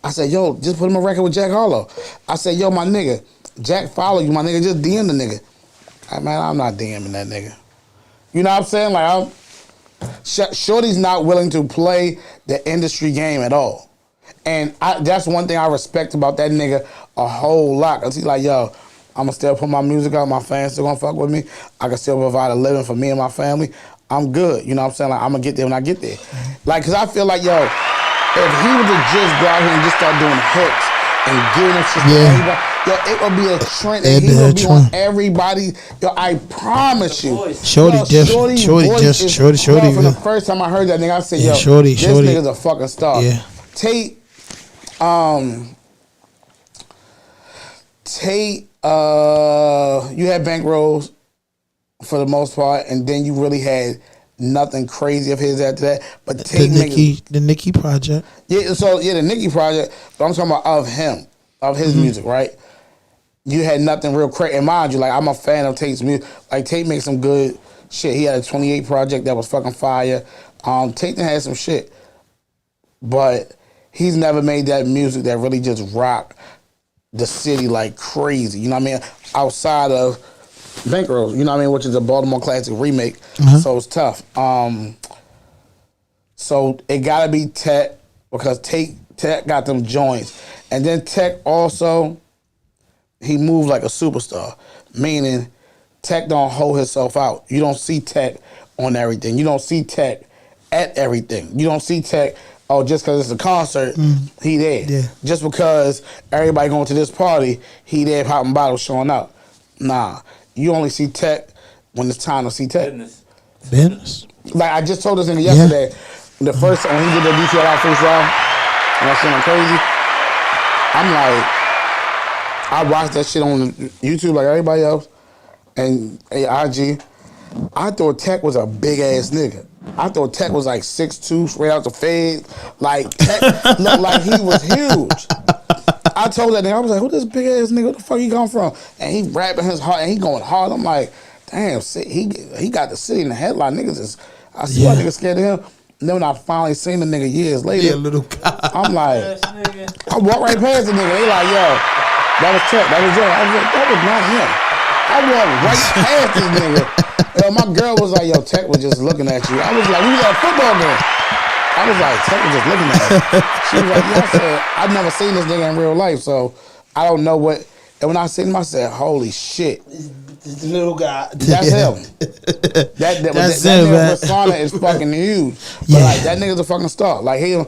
I said, yo, just put him a record with Jack Harlow. I said, yo, my nigga, Jack follow you, my nigga, just DM the nigga. Man, I'm not DMing that nigga. You know what I'm saying? Like, Shorty's not willing to play the industry game at all. And that's one thing I respect about that nigga a whole lot. Cause he's like, yo, I'm gonna still put my music out, my fans still gonna fuck with me. I can still provide a living for me and my family. I'm good. You know what I'm saying? Like, I'm gonna get there when I get there. Like, cause I feel like, yo, if he was to just go out here and just start doing hooks and giving them shit to everybody, Yo, it will be a trend, It'd and he be will a be trend. on everybody. Yo, I promise you. Shorty Yo, just, Shorty's Shorty voice just, is- Shorty, yo, from the yeah. first time I heard that nigga, I said, Yeah, yo, Shorty, this Shorty. nigga's a fucking star. Yeah. Tate, you had bankrolls for the most part, and then you really had nothing crazy of his after that. But Tate The Nicki project. yeah, so yeah, the Nicki project, but I'm talking about of him, of his music, right? You had nothing real crazy. And mind you, like, I'm a fan of Tate's music. Like, Tate makes some good shit. He had a 28 project that was fucking fire. Tate done had some shit. But he's never made that music that really just rock the city like crazy. You know what I mean? Outside of Bankrolls, you know what I mean? Which is a Baltimore classic remake. So it's tough. So it gotta be Tech, because Tech got them joints. And then Tech also, he moved like a superstar, meaning Tech don't hold himself out. You don't see Tech on everything. You don't see Tech at everything. You don't see Tech, oh, just because it's a concert, he there. Yeah. Just because everybody going to this party, he there popping bottles, showing up. Nah, you only see Tech when it's time to see Tech. Business. Like, I just told this nigga yesterday, the first time when he did the DTLR freestyle, and that shit went crazy, I'm like, I watched that shit on YouTube like everybody else, and IG. I thought Tech was a big ass nigga. I thought Tech was like 6'2", straight out the fade. Like, Tech looked like he was huge. I told that nigga, I was like, who this big ass nigga? Where the fuck he come from? And he rapping his heart, and he going hard. I'm like, damn, he got the city in the headline. Niggas is, I see why niggas scared of him. And then when I finally seen the nigga years later, little guy. I'm like, I walked right past the nigga. They like, yo, that was Tech. That was Joe. I was like, that was not him. I walked right past this nigga. Yo, my girl was like, yo, Tech was just looking at you. I was like, we was at a football game. I was like, Tech was just looking at me. She was like, yeah, I said, I've never seen this nigga in real life, so I don't know what. And when I seen him, I said, holy shit. The little guy. That's him. That That's that him, nigga man. persona is fucking huge. But Yeah. like, that nigga's a fucking star. Like, him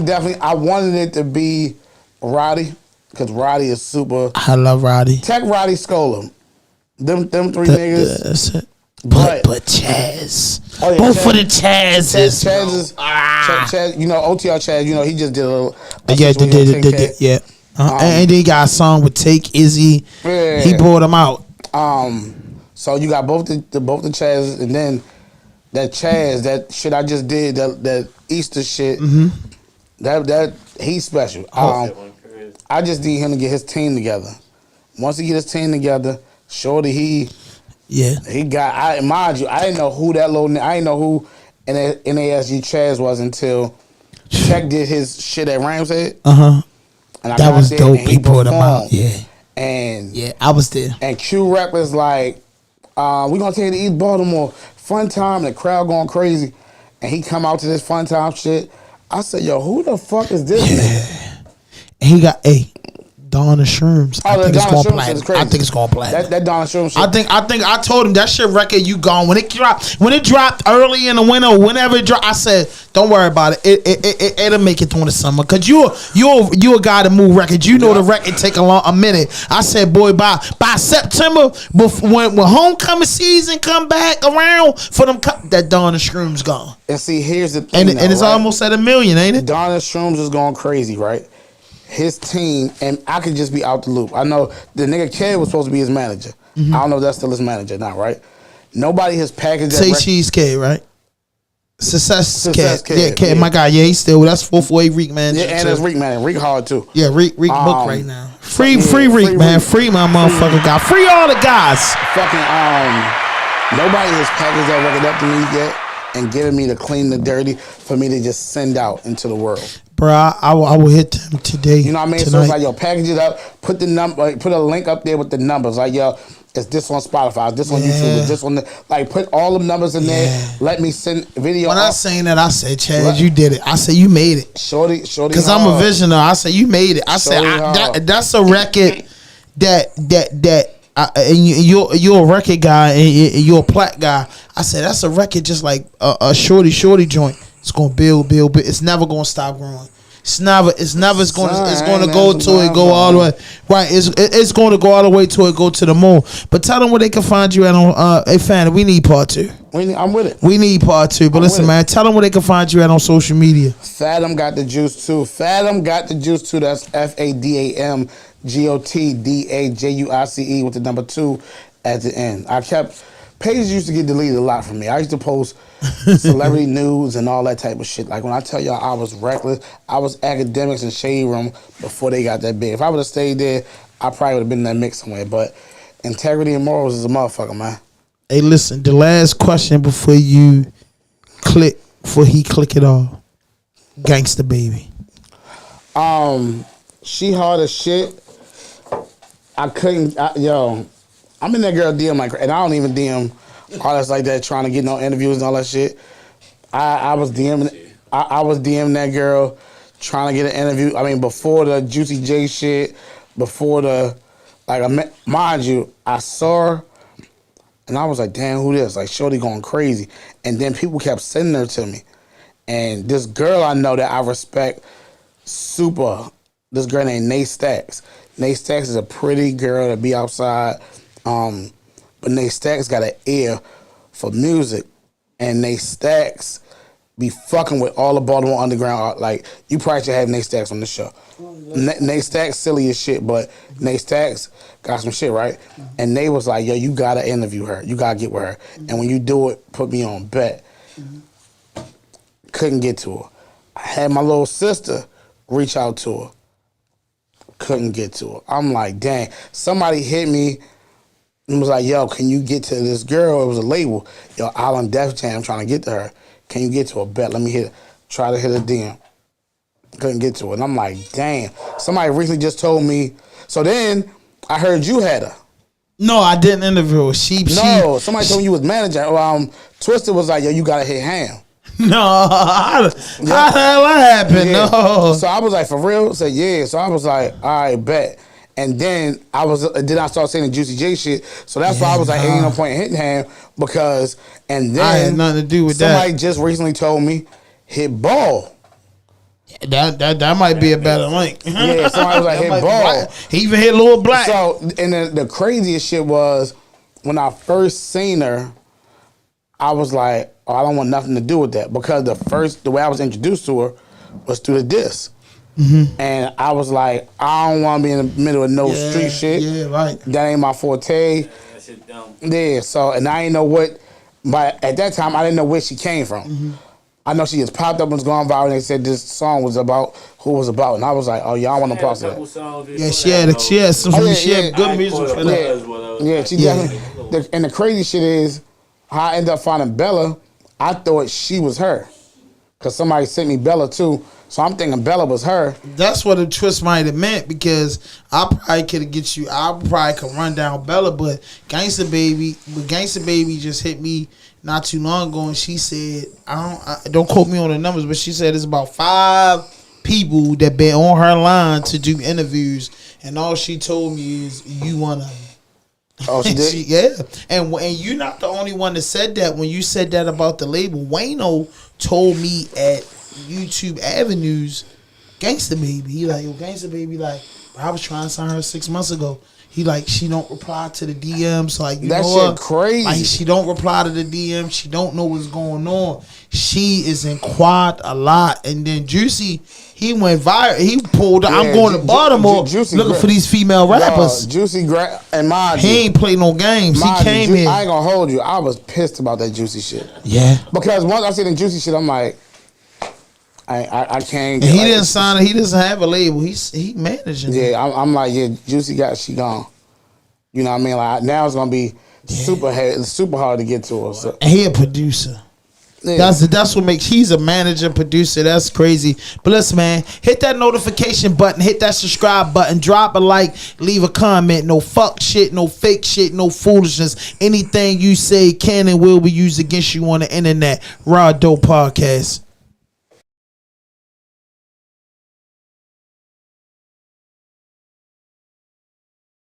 definitely, I wanted it to be Roddy, because Roddy is super. I love Roddy. Tech, Roddy, Scola. Them three niggas. That's it. But- But Chaz. Oh, yeah, Both Chaz- for the Chazes. Chaz is, Chaz, you know, OTR Chaz, you know, he just did a little. Yeah, they did. Yeah. And they got a song with Take Izzy. Yeah. He brought him out. So you got both the Chazes, and then that Chaz, that shit I just did, that Easter shit, that he's special. I just need him to get his team together. Once he get his team together, Shorty, he got. Mind you, I didn't know who that little. I didn't know who NASG Chaz was until Tech did his shit at Ramshead. And I That got was there, dope. and He brought him out. performed. Yeah. And Yeah, I was there. And Q Rap was like, we gonna take it to East Baltimore. Fun time, the crowd going crazy. And he come out to this fun time shit. I said, yo, who the fuck is this nigga? And he got Donna Shrooms. I think it's Donna gonna Shrooms play. is crazy. I think it's gonna play. That Donna Shrooms shit. I think I told him that shit record you gone when it dropped early in the winter, whenever it dropped. I said, don't worry about it. It'll make it through the summer, cause you a guy to move records. You know the record take a minute. I said, boy, by September, when homecoming season come back around for them, that Donna Shrooms gone. And see, here's the thing, And it's almost at 1 million, ain't it? Donna Shrooms is going crazy, right? His team, and I could just be out the loop. I know the nigga Kid was supposed to be his manager. I don't know if that's still his manager now, right? Nobody has packaged that Say record. Cheesecake, right? Success Kid. Kid, Yeah, Kid. yeah. My guy, yeah, he's still. That's 448 Reek, man. Yeah, and it's Reek, man. Reek hard, too. Yeah, Reek book right now. Free yeah, Reek, free man. Reek. Free my motherfucking guy. Free all the guys. Fucking, nobody has packaged that record up to me yet and given me the clean, the dirty for me to just send out into the world. Bro, I will hit them today. You know what I mean? Tonight. So it's like, yo, package it up, put a link up there with the numbers. Like, yo, is this on Spotify? Is this on YouTube? Is this on put all the numbers in there. Let me send video. When I seen that, I said, Chad, you did it. I said, you made it. Shorty. Because I'm a visionary. I said, you made it. I said, that's a record and you're a record guy and you're a plat guy. I said, that's a record just like a shorty joint. It's gonna build. It's never gonna stop growing. It's never. It's going Son, to go that's to it. Go all the way. Right. It's going to go all the way to it. Go to the moon. But tell them where they can find you at on. Hey, fan, we need part 2. I'm with it. We need part 2. But listen, man, tell them where they can find you at on social media. Fadam got the juice too. Fadam got the juice too. That's FADAMGOTDAJUICE with the number 2 at the end. Pages used to get deleted a lot from me. I used to post celebrity news and all that type of shit. Like when I tell y'all I was reckless, I was academics in Shade Room before they got that big. If I would have stayed there, I probably would have been in that mix somewhere. But integrity and morals is a motherfucker, man. Hey, listen, the last question before he click it off. Gangsta Baby. She hard as shit. I'm in that girl DM like, and I don't even DM artists like that trying to get no interviews and all that shit. I was DMing that girl trying to get an interview. I mean, before the Juicy J shit, mind you, I saw her and I was like, damn, who this? Like, shorty going crazy. And then people kept sending her to me. And this girl I know that I respect super, this girl named Nate Stacks. Nate Stacks is a pretty girl to be outside. But Nate Stacks got an ear for music, and Nate Stacks be fucking with all the Baltimore underground art. Like, you probably should have Nate Stacks on the show. Nate Stacks silly as shit, but Nate Stacks got some shit, right? And Nate was like, yo, you gotta interview her. You gotta get with her. And when you do it, put me on bet. Couldn't get to her. I had my little sister reach out to her. Couldn't get to her. I'm like, dang. Somebody hit me and was like, yo, can you get to this girl? It was a label. Yo, Island Def Jam, I'm trying to get to her. Can you get to her? Bet. Let me try to hit a DM. Couldn't get to her. And I'm like, damn. Somebody recently just told me. So then I heard you had her. No, I didn't interview her. Somebody told me you was manager. Twisted was like, yo, you gotta hit Ham. No, how the hell that happened? Yeah. No. So I was like, for real? Said, yeah. So I was like, all right, bet. And then I started saying the Juicy J shit. So that's why I was like, ain't no point in hitting Ham because, and then I had nothing to do with somebody just recently told me, hit Ball. That might be a better link. Yeah, somebody was like, hit Ball. He even hit Lil Black. So, and the craziest shit was when I first seen her, I was like, oh, I don't want nothing to do with that because the way I was introduced to her was through the disc. Mm-hmm. And I was like, I don't want to be in the middle of no street shit. Yeah, right. That ain't my forte. That shit dumb. Yeah, so, and I ain't know but at that time, I didn't know where she came from. Mm-hmm. I know she just popped up and was going viral and they said this song was about who it was about. And I was like, oh, y'all want to post that. Yeah, she had good music for that. Yeah, she definitely. And the crazy shit is, how I ended up finding Bella, I thought she was her. Because somebody sent me Bella too. So I'm thinking Bella was her. That's what the twist might have meant because I probably could get you. I probably could run down Bella, but Gangsta Baby just hit me not too long ago, and she said, don't quote me on the numbers, but she said it's about 5 people that been on her line to do interviews, and all she told me is you one of them. Oh, she did? Yeah. And you're not the only one that said that. When you said that about the label, Wayno told me at YouTube Avenues, Gangsta Baby. He like, yo, Gangsta Baby, like, I was trying to sign her 6 months ago. He like, she don't reply to the DMs. Like, you that know shit crazy. Like, she don't reply to the DM. She don't know what's going on. She is in quad a lot. And then Juicy, he went viral. He pulled up. I'm going to Baltimore looking for these female rappers. Juicy, and mind he ain't played no games. He came in. I ain't gonna hold you. I was pissed about that Juicy shit. Yeah. Because once I see the Juicy shit, I'm like, I can't. He didn't sign it. He doesn't have a label. He managing. Yeah, I'm like, yeah, Juicy she gone. You know what I mean? Like now it's gonna be super hard to get to her. So. And he a producer. Yeah. That's what makes. He's a manager, producer. That's crazy. But listen, man, hit that notification button, hit that subscribe button, drop a like, leave a comment. No fuck shit, no fake shit, no foolishness. Anything you say can and will be used against you on the internet. RAWDOPE Podcast.